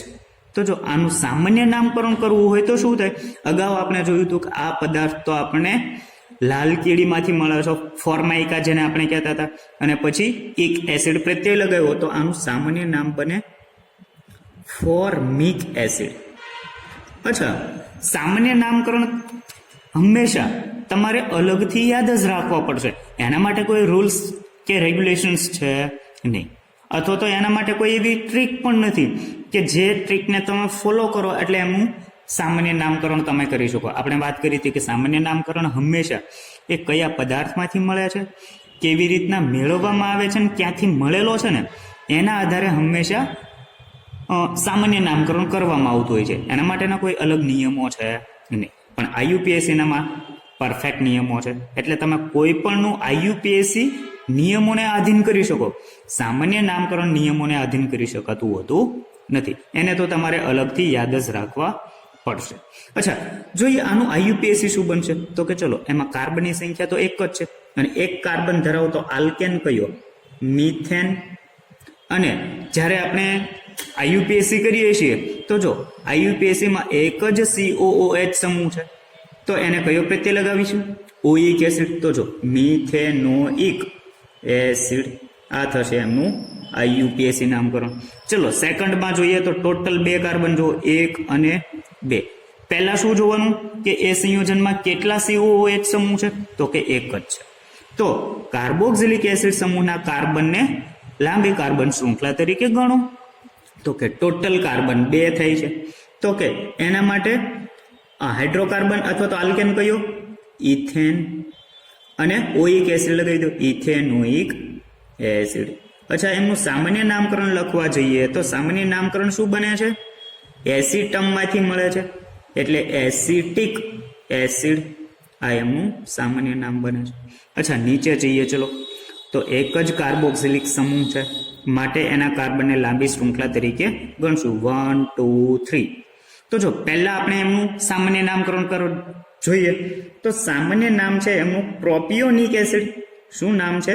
તો જો આનું સામાન્ય નામકરણ કરવું હોય તો શું થાય? અગાઉ આપણે જોયું હતું કે આ પદાર્થ તો આપણે લાલ કેળીમાંથી મળે છે, ફોર્માઇકા જેને આપણે કહેતા હતા, અને પછી એક એસિડ પ્રત્યય લગાવ્યો તો આનું સામાન્ય નામ બને ફોર્મિક એસિડ. અચ્છા, સામાન્ય નામકરણ હંમેશા તમારે અલગથી યાદ જ રાખવા પડશે. એના માટે કોઈ રૂલ્સ કે રેગ્યુલેશન્સ છે નહીં, અથવા તો એના માટે કોઈ એવી ટ્રીક પણ નથી કે જે ટ્રીકને તમે ફોલો કરો એટલે એમનું સામાન્ય નામકરણ તમે કરી શકો. આપણે વાત કરી હતી કે સામાન્ય નામકરણ હંમેશા એ કયા પદાર્થમાંથી મળે છે, કેવી રીતના મેળવવામાં આવે છે, ને ક્યાંથી મળેલો છે ને એના આધારે હંમેશા સામાન્ય નામકરણ કરવામાં આવતું હોય છે. એના માટેના કોઈ અલગ નિયમો છે નહીં, પણ આઈયુપીએસસીનામાં પરફેક્ટ નિયમો છે. એટલે તમે કોઈ પણનું આઈયુપીએસસી નિયમોને આધીન કરી શકો, સામાન્ય નામકરણ નિયમોને આધીન કરી શકાતું હોતું નથી. એને તો તમારે અલગથી યાદ જ રાખવા પડશે. અચ્છા, જોઈએ આનું આઈયુપીએસસી શું બનશે. તો કે ચલો, એમાં કાર્બનની સંખ્યા તો એક જ છે, અને એક કાર્બન ધરાવતો આલ્કેન કયો? મિથેન. અને જ્યારે આપણે આઈયુપીએસસી કરીએ છીએ તો જો આઈયુપીએસસીમાં એક જ COOH સમૂહ છે, તો એને કયો પ્રત્યય લગાવીશું? ઓઇક એસિડ. તો જો મિથેનોઇક એસિડ, આ થશે એમનું આઈયુપીએસસી નામકરણ. ચલો, સેકન્ડમાં જોઈએ તો ટોટલ 2 કાર્બન જો 1 અને 2. પહેલા શું જોવાનું કે એ સંયોજનમાં કેટલા COOH સમૂહ છે? તો કે એક જ છે. તો કાર્બોક્સિલિક એસિડ સમૂહના કાર્બનને લાંબી કાર્બન શૃંખલા તરીકે ગણો. તો કે ટોટલ કાર્બન 2 થાય છે. તો કે એના માટે હાઇડ્રોકાર્બન અથવા તો આલ્કેન કયો? ઇથેન. અને ઓઇક એસિડ લગાવી દો, ઇથેનોઇક એસિડ. અચ્છા, એમનું સામાન્ય નામકરણ લખવા જઈએ તો સામાન્ય નામકરણ શું બને છે? એસિટમમાંથી મળે છે, એટલે એસિટિક એસિડ, આ એમનું સામાન્ય નામ બને છે. અચ્છા, નીચે જઈએ ચલો, તો એક જ કાર્બોક્સિલિક સમૂહ છે માટે એના કાર્બનને લાંબી શૃંખલા તરીકે ગણશું 1 2 3. તો જો પહેલા આપણે એમનું સામાન્ય નામકરણ જોઈએ તો સામાન્ય નામ છે એમનું પ્રોપિયોનિક એસિડ. શું નામ છે?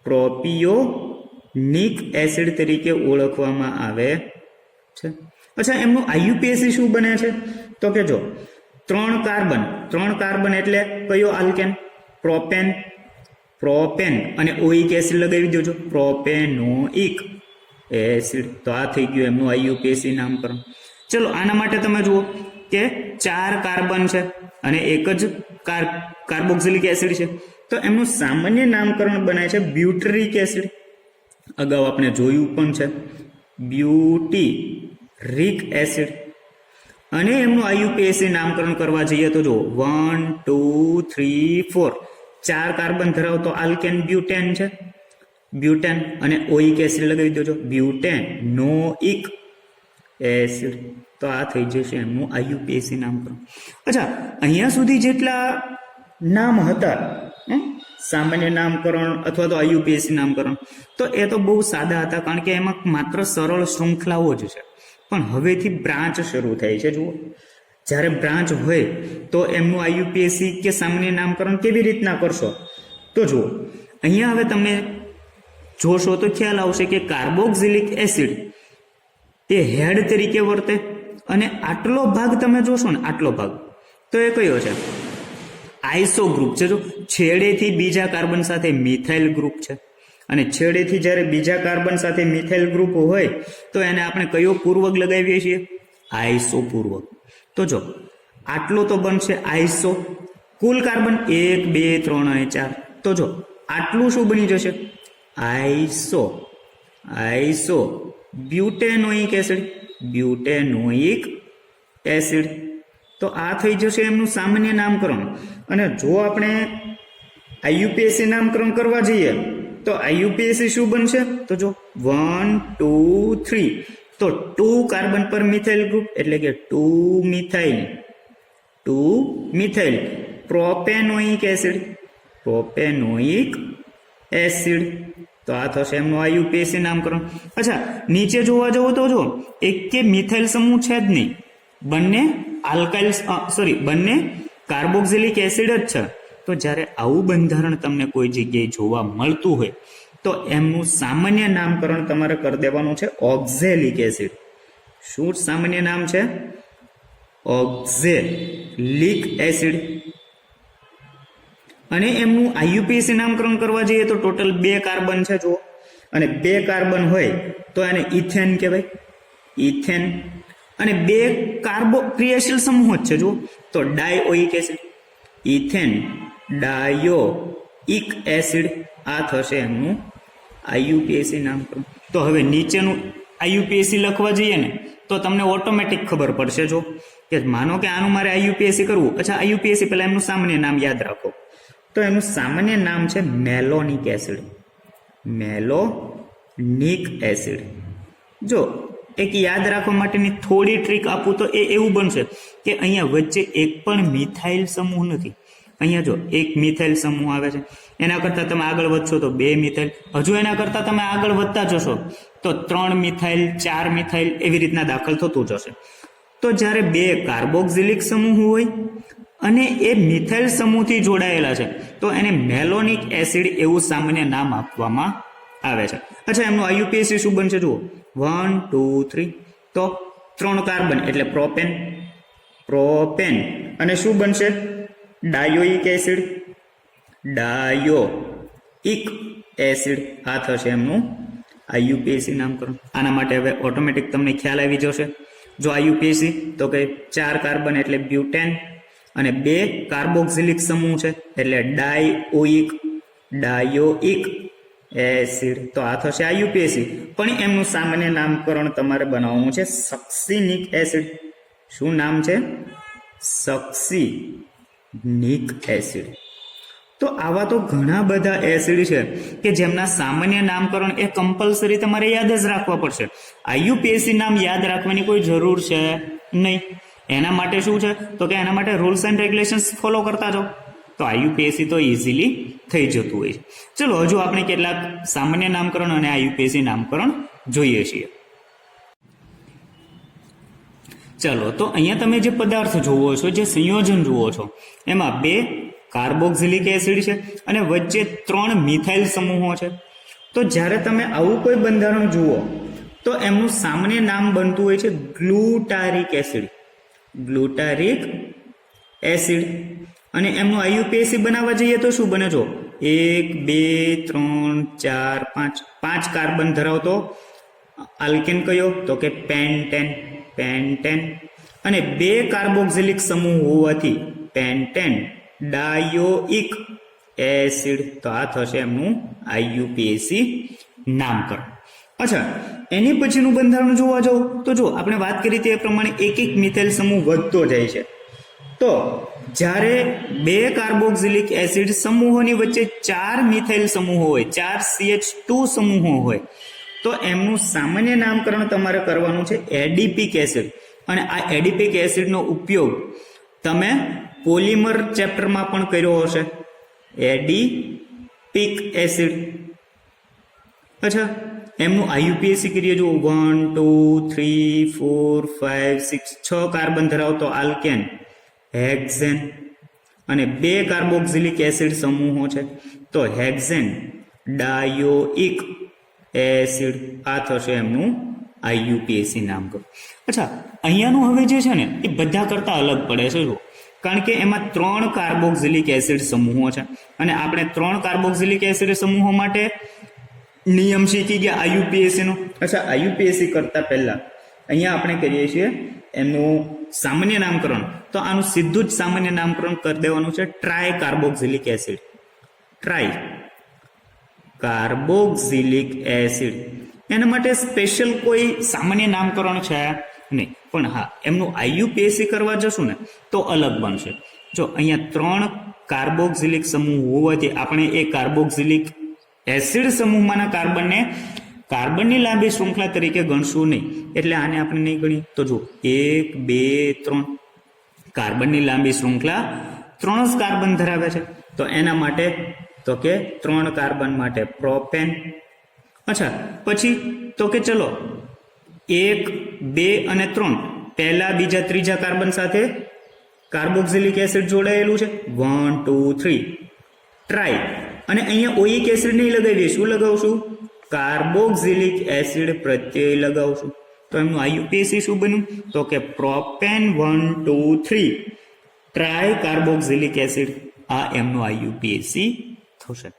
પ્રોપિયોનિક એસિડ તરીકે ઓળખવામાં આવે છે. અચ્છા, એમનું આઈયુપીએસસી શું બને છે? તો કે જો 3 કાર્બન એટલે કયો આલ્કેન? પ્રોપેન. પ્રોપેન અને ઓઇક એસિડ લગાવી દેજો, પ્રોપેનોઇક એસિડ. તો આ થઈ ગયું એમનું આઈયુપીએસસી નામકરણ. ચલો, આના માટે તમે જુઓ કે 4 કાર્બન છે અને એક જ કાર્બોક્સિલિક એસિડ છે, તો એમનું સામાન્ય નામકરણ બનાય છે બ્યુટરિક એસિડ. અગાઉ આપણે જોયું પણ છે, બ્યુટીરિક એસિડ. અને એમનું આઈયુપીએસસી નામકરણ કરવા જઈએ તો જો 1 2 3 4 4 કાર્બન ધરાવતો આલ્કેન બ્યુટેન છે, બ્યુટેન. અને ઓઇક એસિડ લગાવી દેજો, બ્યુટેનોઇક એસિડ. તો આ થઈ જશે એમનું આઈયુપીએસસી નામકરણ. અચ્છા, અહીંયા સુધી જેટલા નામ હતા સામાન્ય નામકરણ અથવા તો આઈયુપીએસસી નામકરણ, તો એ તો બહુ સાદા હતા, કારણ કે એમાં માત્ર સરળ શૃંખલાઓ જ છે. પણ હવેથી બ્રાન્ચ શરૂ થાય છે. જુઓ, જ્યારે બ્રાન્ચ હોય તો એમનું આઈયુપીએસસી કે સામાન્ય નામકરણ કેવી રીતના કરશો? તો જુઓ, અહીંયા હવે તમે જોશો તો ખ્યાલ આવશે કે કાર્બોક્સિલિક એસિડ એ હેડ તરીકે વર્તે, અને આટલો ભાગ તમે જોશો ને, આટલો ભાગ તો એ કયો છે? આઈસો ગ્રુપ છે. જો છેડેથી બીજા કાર્બન સાથે મિથાઇલ ગ્રુપ છે, અને છેડેથી જ્યારે બીજા કાર્બન સાથે મિથાઇલ ગ્રુપ હોય તો એને આપણે કયો પૂર્વક લગાવીએ છીએ? આઈસો પૂર્વક. તો જો આટલો તો બનશે આઈસો. કુલ કાર્બન 1 2 3 અને 4. તો જો આટલું શું બની જશે? આઈસો. Iso બ્યુટેનોઇક acid, બ્યુટેનોઇક acid. તો આ થઈ જશે એમનું સામાન્ય નામકરણ. અને જો આપણે આઈયુપીએસસી નામકરણ કરવા જઈએ તો આઈયુપીએસસી શું બનશે? તો જો 1 2 3, તો 2 કાર્બન પર મિથાઇલ ગ્રુપ, એટલે કે 2 methyl propanoic acid, propanoic acid, તો આ થશે એમનું આઈયુપીએસી નામકરણ. અચ્છા, નીચે જોવા જવું તો જો એક કે મિથાઇલ સમૂહ છે જ નહીં, બંને આલ્કાઇલ બંને કાર્બોક્સિલિક એસિડ જ છે. તો જ્યારે આવું બંધારણ તમને કોઈ જગ્યાએ જોવા મળતું હોય તો એમનું સામાન્ય નામકરણ તમારે કરી દેવાનું છે ઓક્ઝેલિક એસિડ. શું સામાન્ય નામ છે? Oxalic acid. અને એમનું આઈયુપીએસી નામકરણ કરવા જઈએ તો ટોટલ 2 કાર્બન છે જુઓ, અને 2 કાર્બન હોય તો એને ઇથેન કહેવાય, ઇથેન. અને 2 કાર્બો ક્રિયાશીલ સમૂહ જ છે જુઓ, તો ડાયોઇક એસિડ, ઇથેન ડાયોઇક એસિડ. આ થશે એમનું આઈયુપીએસી નામકરણ. તો હવે નીચેનું આઈયુપીએસી લખવા જઈએ ને તો તમને ઓટોમેટિક ખબર પડશે જો કે માનો કે આનું મારે આઈયુપીએસી કરવું. અચ્છા, આઈયુપીએસી પહેલા એમનું સામાન્ય નામ યાદ રાખો. તો એમનું સામાન્ય નામ છે મેલોનિક એસિડ, મેલોનિક એસિડ. જો એક યાદ રાખવા માટેની થોડી ટ્રીક આપું તો એ એવું બનશે કે અહીંયા વચ્ચે એક પણ મિથાઇલ સમૂહ નથી. અહીંયા જો એક મિથાઇલ સમૂહ આવે છે, એના કરતાં તમે આગળ વધશો તો 2 મિથાઇલ, હજુ એના કરતાં તમે આગળ વધતા જશો તો 3 મિથાઇલ, 4 મિથાઇલ, એવી રીતના દાખલ થતું જશે. તો જ્યારે 2 કાર્બોક્સિલિક સમૂહ હોય અને એ મિથાઇલ સમૂહથી જોડાયેલા છે તો એને મેલોનિક એસિડ એવું સામાન્ય નામ આપવામાં આવે છે. અચ્છા, એમનું આઈયુપીએસી શું બનશે જુઓ, 1 2 3. તો 3 કાર્બન એટલે પ્રોપેન, પ્રોપેન. અને શું બનશે? ડાયોઇક એસિડ, ડાયોઇક એસિડ. આ થશે એમનું આઈયુપીએસી નામકરણ. આના માટે હવે ઓટોમેટિક તમને ખ્યાલ આવી જશે. જો આઈયુપીએસી તો કે 4 કાર્બન એટલે બ્યુટેન, અને 2 કાર્બોક્સિલિક સમૂહ છે એટલે ડાયોઇક એસિડ. તો આ થશે આઈયુપીએસી. પણ એમનું સામાન્ય નામકરણ તમારે બનાવવાનું છે સક્સિનિક એસિડ. શું નામ છે? સક્સિનિક એસિડ. તો આવા તો ઘણા બધા એસિડ છે કે જેમના સામાન્ય નામકરણ એ કમ્પલસરી તમારે યાદ જ રાખવા પડશે. આઈયુપીએસી નામ યાદ રાખવાની કોઈ જરૂર છે નહીં. એના માટે શું છે તો કે એના માટે રૂલ્સ એન્ડ રેગ્યુલેશન્સ ફોલો કરતા જાઓ તો આઈયુપીએસી તો ઇઝીલી થઈ જતું હોય છે. ચલો હજુ આપણે કેટલાક સામાન્ય નામકરણ અને આઈયુપીએસી નામકરણ જોઈએ છીએ. ચલો, તો અહીંયા તમે જે પદાર્થ જુઓ છો, જે સંયોજન જુઓ છો, એમાં 2 કાર્બોક્સિલિક એસિડ છે અને વચ્ચે 3 મિથાઇલ સમૂહો છે. તો જ્યારે તમે આવું કોઈ બંધારણ જુઓ તો એમનું સામાન્ય નામ બનતું હોય છે ગ્લુટારિક એસિડ, ગ્લુટારિક એસિડ. અને એમનું આઈયુપીએસી બનાવવા જઈએ તો શું બને? જો 1 2 3 4 5, 5 કાર્બન ધરાવતો આલ્કેન કયો? તો કે પેન્ટેન, પેન્ટેન. અને 2 કાર્બોક્સિલિક સમૂહ હોવાથી પેન્ટેન ડાયોઇક એસિડ. તો આ થશે એમનું આઈયુપીએસી નામકરણ. અચ્છા, એની પછીનું બંધારણ જોવા જાવ તો જો આપણે વાત કરી તે પ્રમાણે એક મિથાઇલ સમૂહ વધતો જાય છે. તો જ્યારે 2 કાર્બોક્સિલિક એસિડ સમૂહોની વચ્ચે 4 મિથાઇલ સમૂહો હોય, 4 CH2 સમૂહો હોય, તો એમનું સામાન્ય નામકરણ તમારે કરવાનું છે એડિપિક એસિડ. અને આ એડિપિક એસિડનો ઉપયોગ તમે પોલિમર ચેપ્ટરમાં પણ કર્યો હશે, એડિપિક એસિડ. અચ્છા, એમનું આઈયુપીએસી કરીએ જો 1 2 3 4 5 6, 6 કાર્બન ધરાવતો આલ્કેન હેક્ઝેન, અને 2 કાર્બોક્સિલિક એસિડ સમૂહો છે તો હેક્ઝેન ડાયોઇક એસિડ. આ થશે એમનું આઈયુપીએસી નામકરણ. અચ્છા, અહીંયાનું હવે જે છે ને એ બધા કરતા અલગ પડે છે જો, કારણ કે એમાં 3 કાર્બોક્સિલિક એસિડ સમૂહો છે અને આપણે 3 કાર્બોક્સિલિક એસિડ સમૂહો માટે નિયમ શીખી ગયા આઈયુપીએસી નો. અચ્છા, આઈયુપીએસી કરતા પહેલા અહીંયા આપણે કરીએ છીએ એમનું સામાન્ય નામકરણ. તો આનું સીધું જ સામાન્ય નામકરણ કરી દેવાનું છે try carboxylic acid, try carboxylic acid. એના માટે સ્પેશિયલ કોઈ સામાન્ય નામકરણ છે નહીં, પણ હા એમનું આઈયુપીએસી કરવા જશું ને તો અલગ બનશે. જો અહીંયા 3 કાર્બોક્સિલિક સમૂહ હોવાથી આપણે એ કાર્બોક્સિલિક એસિડ સમૂહમાંના કાર્બનને કાર્બનની લાંબી શૃંખલા તરીકે ગણશું નહીં, એટલે આને આપણે નહીં ગણીએ. તો જો 1 2 3 કાર્બનની લાંબી શૃંખલા 3 જ કાર્બન ધરાવે છે, તો એના માટે તો કે 3 કાર્બન માટે પ્રોપેન. અચ્છા, પછી તો કે ચલો 1, 2 અને 3 પહેલા બીજા ત્રીજા કાર્બન સાથે કાર્બોક્સિલિક એસિડ જોડાયેલું છે. 1 2 3 ટ્રાય. અને અહીંયા ઓઇક એસિડ નહીં લગાવીએ, શું લગાવશું? કાર્બોક્સિલિક એસિડ પ્રત્યય લગાવશું. તો એમનું આઈયુપીએસી શું બન્યું? તો કે પ્રોપેન 1 2 3 ટ્રાય કાર્બોક્સિલિક એસિડ. આ એમનું આઈયુપીએસી થશે.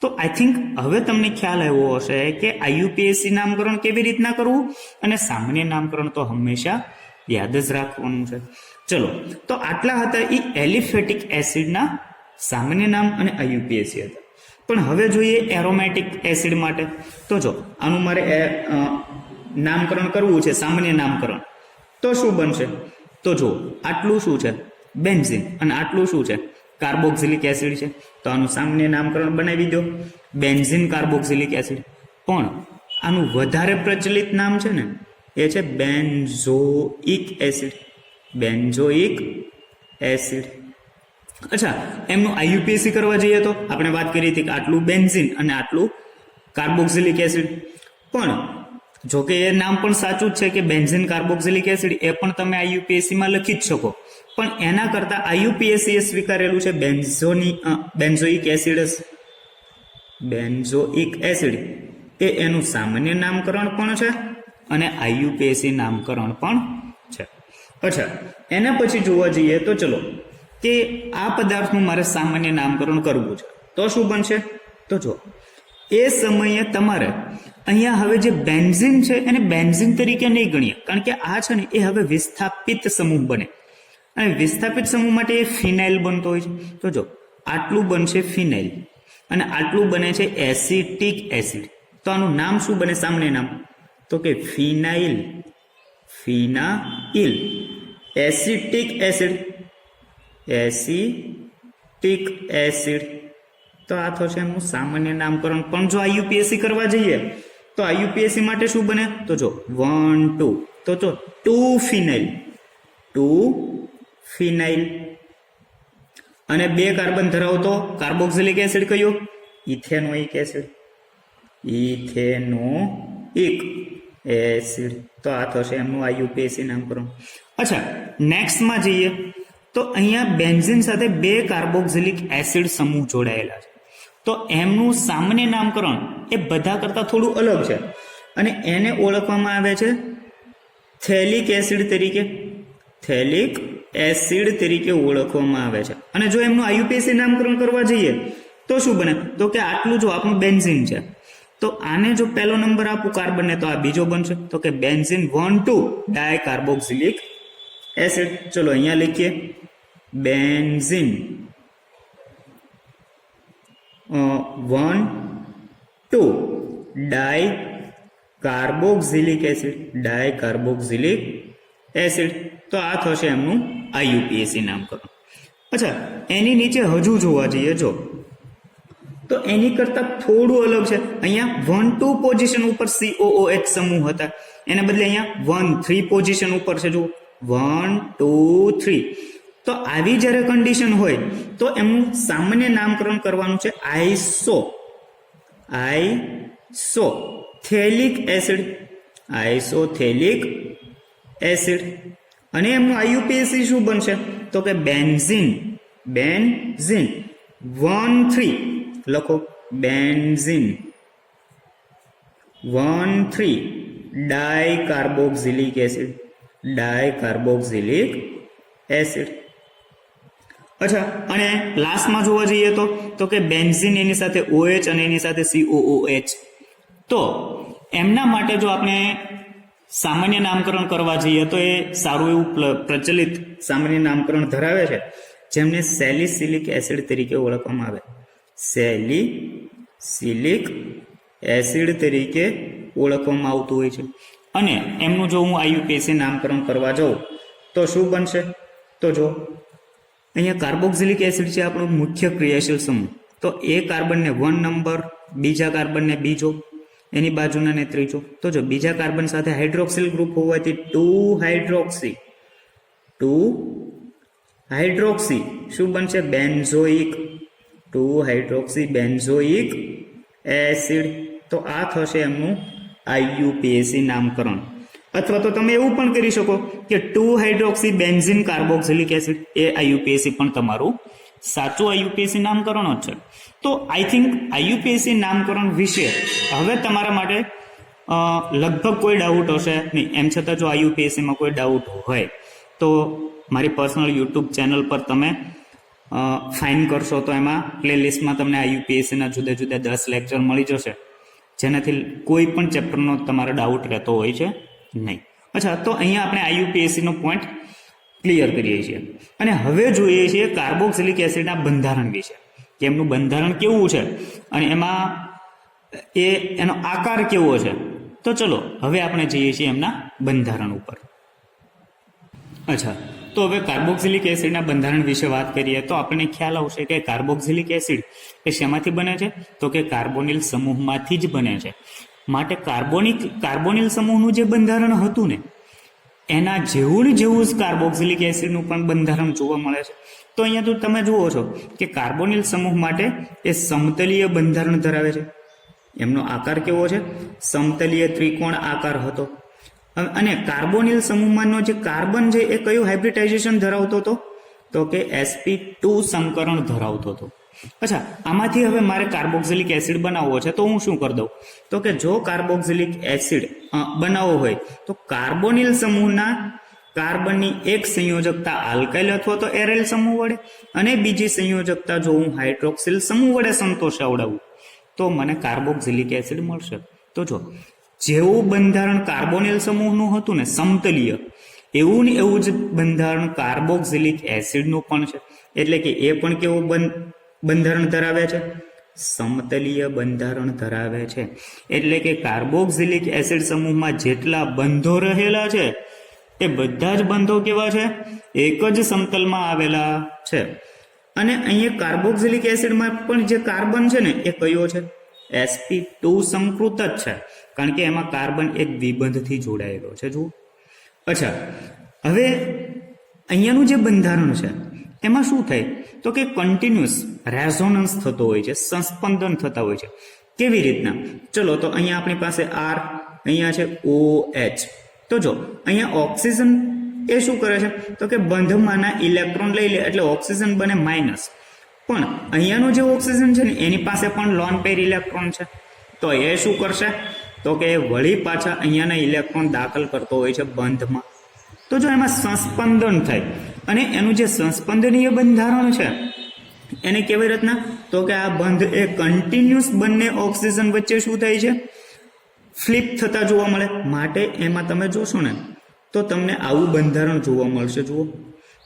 તો આઈ થિંક હવે તમને ખ્યાલ આવ્યો હશે કે આઈયુપીએસી નામકરણ કેવી રીતના કરવું અને સામાન્ય નામકરણ તો હંમેશા યાદ જ રાખવાનું છે. ચલો, તો આટલા હતા એ એલિફેટિક એસિડના સામાન્ય નામ અને આઈયુપીએસી હતા. પણ હવે જોઈએ એરોમેટિક એસિડ માટે. તો જો આનું મારે નામકરણ કરવું છે, સામાન્ય નામકરણ, તો શું બનશે? તો જો આટલું શું છે? બેન્ઝીન. અને આટલું શું છે? કાર્બોક્સિલિક એસિડ છે. તો આનું સામાન્ય નામકરણ બનાવી દો, બેન્ઝીન કાર્બોક્સિલિક એસિડ. પણ આનું વધારે પ્રચલિત નામ છે ને, એ છે બેન્ઝોઇક એસિડ. Benzoic acid. અચ્છા, એમનું આઈયુપીએસી કરવા જઈએ તો આપણે વાત કરી હતી કે આટલું બેન્ઝીન અને આટલું કાર્બોક્સિલિક એસિડ. પણ જો કે એ નામ પણ સાચું જ છે કે બેન્ઝીન કાર્બોક્સિલિક એસિડ, એ પણ તમે આઈયુપીએસીમાં લખી જ શકો. પણ એના કરતા આઈયુપીએસી એ સ્વીકારેલું છે બેન્ઝોઇક એસિડ. બેન્ઝોઇક એસિડ એ એનું સામાન્ય નામકરણ પણ છે અને આઈયુપીએસી નામકરણ પણ છે. અચ્છા, એના પછી જોવા જઈએ તો ચલો કે આ પદાર્થનું મારે સામાન્ય નામકરણ કરવું છે, તો શું બનશે? તો જો એ સમયે તમારે અહીંયા હવે જે બેન્ઝીન છે એને બેન્ઝીન તરીકે નહીં ગણીએ, કારણ કે આ છે ને એ હવે વિસ્થાપિત સમૂહ બને. અને વિસ્થાપિત સમૂહ માટે એ ફિનાઇલ બનતો હોય છે. તો જો આટલું બનશે ફિનાઇલ અને આટલું બને છે એસિટિક એસિડ. તો આનું નામ શું બને સામાન્ય નામ? તો કે phenyl. Phenyl. Acetic acid. Acetic acid. તો આ થશે એમનું સામાન્ય નામકરણ. પણ જો આઈયુપીએસી કરવા જઈએ તો આઈયુપીએસી માટે શું બને? તો જો 1 2, તો જો 2 ફિનાઇલ. 2 ફિનાઇલ. અને 2 કાર્બન ધરાવતો કાર્બોક્સિલિક એસિડ કયો? Ethanoic acid. Ethanoic acid. તો આ થશે એમનું આઈયુપીએસી નામકરણ. અચ્છા, નેક્સ્ટમાં જઈએ તો અહીંયા બેન્ઝીન સાથે 2 કાર્બોક્સિલિક એસિડ સમૂહ જોડાયેલા છે. તો એમનું સામાન્ય નામકરણ એ બધા કરતા થોડું અલગ છે અને એને ઓળખવામાં આવે છે થેલિક એસિડ તરીકે. થેલિક એસિડ તરીકે ઓળખવામાં આવે છે. અને જો એમનું આઈયુપીએસી નામકરણ કરવા જઈએ તો શું બને? તો કે આટલું જો આપણું બેન્ઝીન છે, તો આને જો પહેલો નંબર આપું કાર્બનને તો આ બીજો બનશે. તો કે બેન્ઝીન 1 2 ડાય કાર્બોક્સિલિક એસિડ. ચલો અહીંયા લખીએ બેન્ઝીન 1 2 ડાય કાર્બોક્સિલિક એસિડ. ડાય કાર્બોક્સિલિક એસિડ. તો આ થશે એમનું આઈયુપીએસી નામકરણ. અચ્છા, એની નીચે હજુ જોવા જઈએ જો તો એની કરતા થોડું અલગ છે. અહીંયા 1 2 પોઝિશન ઉપર COOH સમૂહ હતા, એને બદલે અહીંયા 1 3 પોઝિશન ઉપર છે. જો 1 2 3. તો આવી જ્યારે કન્ડિશન હોય તો એમનું સામાન્ય નામકરણ કરવાનું છે આઇસોથેલિક એસિડ. આઇસોથેલિક એસિડ. અને એમનું આઈયુપીએસી શું બનશે? તો કે બેન્ઝીન. બેન્ઝીન 1 3 લખો. બેન્ઝીન 1 3 ડાય કાર્બોક્સિલિક એસિડ. ડાય કાર્બોક્સિલિક એસિડ. અચ્છા, અને લાસ્ટમાં જોવા જઈએ તો કે બેન્ઝીન એની સાથે OH અને એની સાથે COOH. તો એમના માટે જો આપણે સામાન્ય નામકરણ કરવા જઈએ તો એ સારું એવું પ્રચલિત સામાન્ય નામકરણ ધરાવે છે, જેમને સેલિસિલિક એસિડ તરીકે ઓળખવામાં આવે. સેલિસિલિક એસિડ તરીકે ઓળખવામાં આવતું હોય છે. અને એમનું જો હું આઈયુપીએસી નામકરણ કરવા જાઉં તો શું બનશે? તો જો અહીંયા કાર્બોક્સિલિક એસિડ છે આપણો મુખ્ય ક્રિયાશીલ સમૂહ. તો એ કાર્બનને 1 નંબર, બીજા કાર્બનને બીજો, એની બાજુના ને ત્રીજો. તો જો બીજા કાર્બન સાથે હાઇડ્રોક્સિલ ગ્રુપ હોવાથી 2 હાઇડ્રોક્સી. 2 હાઇડ્રોક્સી શું બનશે? Benzoic 2 hydroxy benzoic acid. તો આ થશે એમનું આઈયુપીએસી નામકરણ. અથવા તો તમે એવું પણ કરી શકો કે 2 હાઇડ્રોક્સી બેન્ઝીન કાર્બોક્સિલિક એસિડ, એ આઈયુપીએસી પણ તમારું સાચું આઈયુપીએસી નામકરણ જ છે. તો આઈ થિંક આઈયુપીએસી નામકરણ વિશે હવે તમારા માટે લગભગ કોઈ ડાઉટ હશે નહીં. એમ છતાં જો આઈયુપીએસસીમાં કોઈ ડાઉટ હોય તો મારી પર્સનલ યુટ્યુબ ચેનલ પર તમે ફાઇન કરશો તો એમાં પ્લેલિસ્ટમાં તમને આઈયુપીએસસીના જુદા જુદા 10 લેક્ચર મળી જશે, જેનાથી કોઈ પણ ચેપ્ટરનો તમારો ડાઉટ રહેતો હોય છે નહીં. અચ્છા, તો અહીંયા આપણે આઈયુપીએસસીનો પોઈન્ટ ક્લિયર કરીએ છીએ. અને હવે જોઈએ છીએ કાર્બોક્સિલિક એસિડના બંધારણ વિશે, કે એમનું બંધારણ કેવું છે અને એમાં એનો આકાર કેવો છે. તો ચલો હવે આપણે જઈએ છીએ એમના બંધારણ ઉપર. અચ્છા, તો હવે કાર્બોક્સિલિક એસિડના બંધારણ વિશે વાત કરીએ તો આપણને ખ્યાલ આવશે કે કાર્બોક્સિલિક એસિડ એ શેમાંથી બને છે? તો કે કાર્બોનિલ સમૂહમાંથી જ બને છે. માટે કાર્બોનિલ સમૂહનું જે બંધારણ હતું ને એના જેવું જ કાર્બોક્સિલિક એસિડનું પણ બંધારણ જોવા મળે છે. તો અહીંયા તો તમે જુઓ છો કે કાર્બોનિલ સમૂહ માટે એ સમતલીય બંધારણ ધરાવે છે. એમનો આકાર કેવો છે? સમતલીય ત્રિકોણ આકાર હતો. અને કાર્બોનિલ સમૂહમાંનો જે કાર્બન છે એ કયું હાઇબ્રિડાઇઝેશન ધરાવતો હતો? તો કે sp2 સંકરણ ધરાવતો હતો. અચ્છા, આમાંથી હવે મારે કાર્બોક્સિલિક એસિડ બનાવવો છે તો હું શું કરી દઉં? તો કે જો કાર્બોક્સિલિક એસિડ બનાવવો હોય તો કાર્બોનિલ સમૂહના કાર્બનની એક સંયોજકતા આલ્કાઇલ અથવા તો એરાઇલ સમૂહ વડે અને બીજી સંયોજકતા જો હું હાઇડ્રોક્સિલ સમૂહ વડે સંતોષાવડાવું તો મને કાર્બોક્સિલિક એસિડ મળશે. તો જો જેવું બંધારણ કાર્બોનિલ સમૂહનું હતું ને સમતલીય, એવું ને એવું જ બંધારણ કાર્બોક્સિલિક એસિડનું પણ છે. એટલે કે એ પણ કેવું બંધારણ ધરાવે છે? સમતલીય બંધારણ ધરાવે છે. એટલે કે કાર્બોક્સિલિક એસિડ સમૂહમાં જેટલા બંધો રહેલા છે એ બધા જ બંધો કેવા છે? એક જ સમતલમાં આવેલા છે. અને અહીંયા કાર્બોક્સિલિક એસિડમાં પણ જે કાર્બન છે ને એ કયો છે? sp2 સંકૃત જ છે, કારણ કે એમાં કાર્બન એક દ્વિબંધથી જોડાયેલો છે. જુઓ. અચ્છા, હવે અહીંયાનું જે બંધારણ છે એમાં શું થાય? તો કે કન્ટિન્યુઅસ રેઝોનન્સ થતો હોય છે, સંસ્પંદન થતા હોય છે. કેવી રીતના? ચલો, તો અહીંયા આપણી પાસે R, અહીંયા છે OH. તો જો અહીંયા ઓક્સિજન એ શું કરે છે? તો કે બંધમાંના ઇલેક્ટ્રોન લઈ લે એટલે ઓક્સિજન બને માઇનસ. પણ અહીંયાનો જે ઓક્સિજન છે ને એની પાસે પણ લોન પેર ઇલેક્ટ્રોન છે. તો એ શું કરશે? તો કે વળી પાછા અહીંયાના ઇલેક્ટ્રોન દાખલ કરતો હોય છે બંધમાં. તો જો એમાં સંસ્પંદન થાય અને એનું જે સંસ્પંદનીય બંધારણ છે એને કેવી રીતના? તો કે આ બંધ એ કન્ટિન્યુઅસ બંને ઓક્સિજન વચ્ચે શું થાય છે? ફ્લિપ થતા જોવા મળે. માટે એમાં તમે જોશો ને તો તમને આવું બંધારણ જોવા મળશે. જુઓ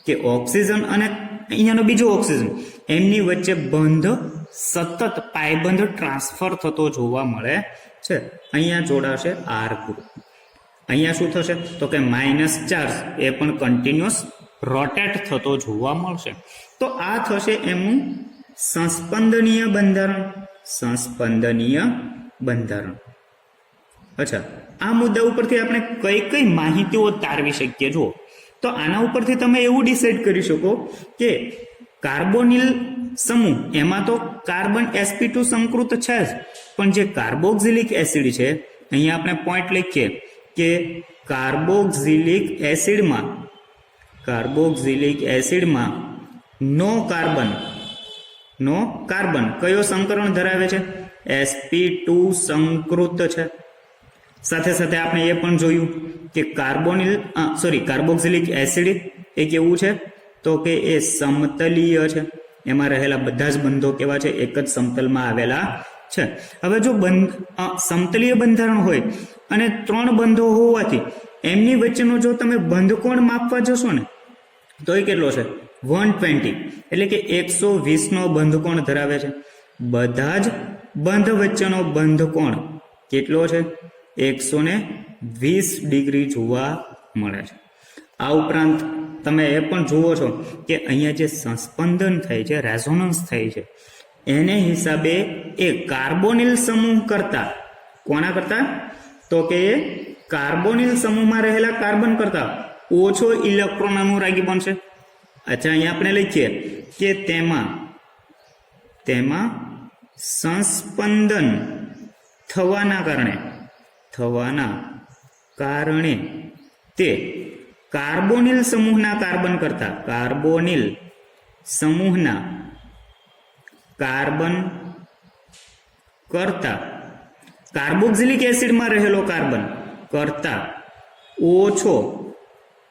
કે ઓક્સિજન અને અહીંયાનો બીજો ઓક્સિજન એમની વચ્ચે બંધ સતત પાયબંધ ટ્રાન્સફર થતો જોવા મળે છે. અહીંયા જોડાશે R ગ્રુપ. અહીંયા શું થશે? તો કે માઇનસ ચાર્જ એ પણ કન્ટિન્યુઅસ રોટેટ થતો જોવા મળશે. તો આ થશે એમનું સંસ્પંદનીય બંધારણ. સંસ્પંદનીય બંધારણ. અચ્છા, આ મુદ્દા ઉપરથી આપણે કઈ કઈ માહિતીઓ તારવી શકીએ? જુઓ, તો આના ઉપરથી તમે એવું ડિસાઇડ કરી શકો કે કાર્બોનિલ સમૂહ એમાં તો કાર્બન sp2 સંકૃત છે જ, પણ જે કાર્બોક્સિલિક એસિડ છે અહીંયા આપણે પોઈન્ટ લખીએ કે કાર્બોક્સિલિક એસિડમાં નો કાર્બન કયો સંકરણ ધરાવે છે? sp2 સંકૃત છે. સાથે સાથે આપણે એ પણ જોયું કે કાર્બોક્સિલિક એસિડ એ કેવું છે? તો કે એ સમતલીય છે. એમાં રહેલા બધા જ બંધો કેવા છે? એક જ સમતલમાં આવેલા છે. હવે જો સમતલીય બંધારણ હોય અને 3 બંધો હોવાથી એમની વચ્ચેનો જો તમે બંધકોણ માપવા જશો ને તો એ કેટલો છે? 120. એટલે કે 120નો બંધકોણ ધરાવે છે. બધા જ બંધ વચ્ચેનો બંધકોણ કેટલો છે? 120 ડિગ્રી જોવા મળે છે. આ ઉપરાંત તમે એ પણ જુઓ છો કે અહીંયા જે સંસ્પંદન થાય છે, રેઝોનન્સ થાય છે, એને હિસાબે એ કાર્બોનિલ સમૂહ કરતા કોના કરતા? તો કે એ કાર્બોનિલ સમૂહમાં રહેલા કાર્બન કરતા ઓછો ઇલેક્ટ્રોન અનુરાગી બનશે. અચ્છા, અહીંયા આપણે લખીએ કે તેમાં તેમાં સંસ્પંદન થવાના કારણે તે કાર્બોનિલ સમૂહના કાર્બન કરતા કાર્બોક્સિલિક એસિડમાં રહેલો કાર્બન કરતા ઓછો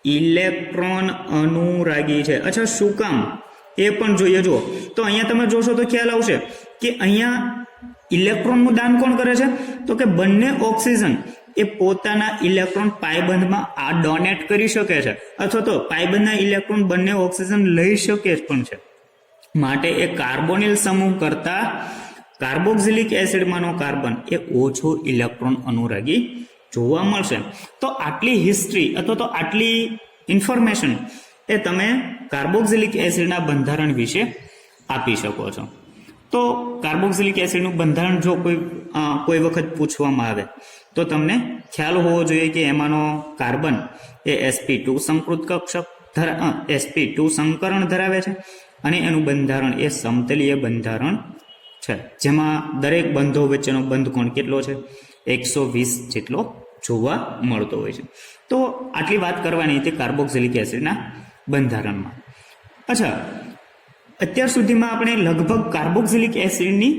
ઇલેક્ટ્રોન અનુરાગી છે. અચ્છા, શું કામ એ પણ જોઈએ. જુઓ તો અહીંયા તમે જોશો તો ખ્યાલ આવશે કે અહીંયા ઇલેક્ટ્રોનનું દાન કોણ કરે છે? તો કે બંને ઓક્સિજન એ પોતાના ઇલેક્ટ્રોન પાયબંધમાં આ ડોનેટ કરી શકે છે, અથવા તો પાયબંધના ઇલેક્ટ્રોન બંને ઓક્સિજન લઈ શકે પણ છે. માટે એ કાર્બોનિલ સમૂહ કરતા કાર્બોક્સિલિક એસિડમાંનો કાર્બન એ ઓછો ઇલેક્ટ્રોન અનુરાગી જોવા મળશે. તો આટલી હિસ્ટ્રી અથવા તો આટલી ઇન્ફોર્મેશન એ તમે કાર્બોક્સિલિક એસિડના બંધારણ વિશે આપી શકો છો. તો કાર્બોક્સિલિક એસિડનું બંધારણ જો કોઈ વખત પૂછવામાં આવે તો તમને ખ્યાલ હોવો જોઈએ કે એમાંનો કાર્બન એ sp2 સંકૃત કક્ષક sp2 સંકરણ ધરાવે છે અને એનું બંધારણ એ સમતલીય બંધારણ છે, જેમાં દરેક બંધો વચ્ચેનો બંધ કોણ કેટલો છે? 120 જેટલો જોવા મળતો હોય છે. તો આટલી વાત કરવાની તે કાર્બોક્સિલિક એસિડના બંધારણમાં. અચ્છા, અત્યાર સુધીમાં આપણે લગભગ કાર્બોક્સિલિક એસિડની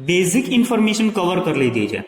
બેઝિક ઇન્ફોર્મેશન કવર કરી લીધી છે.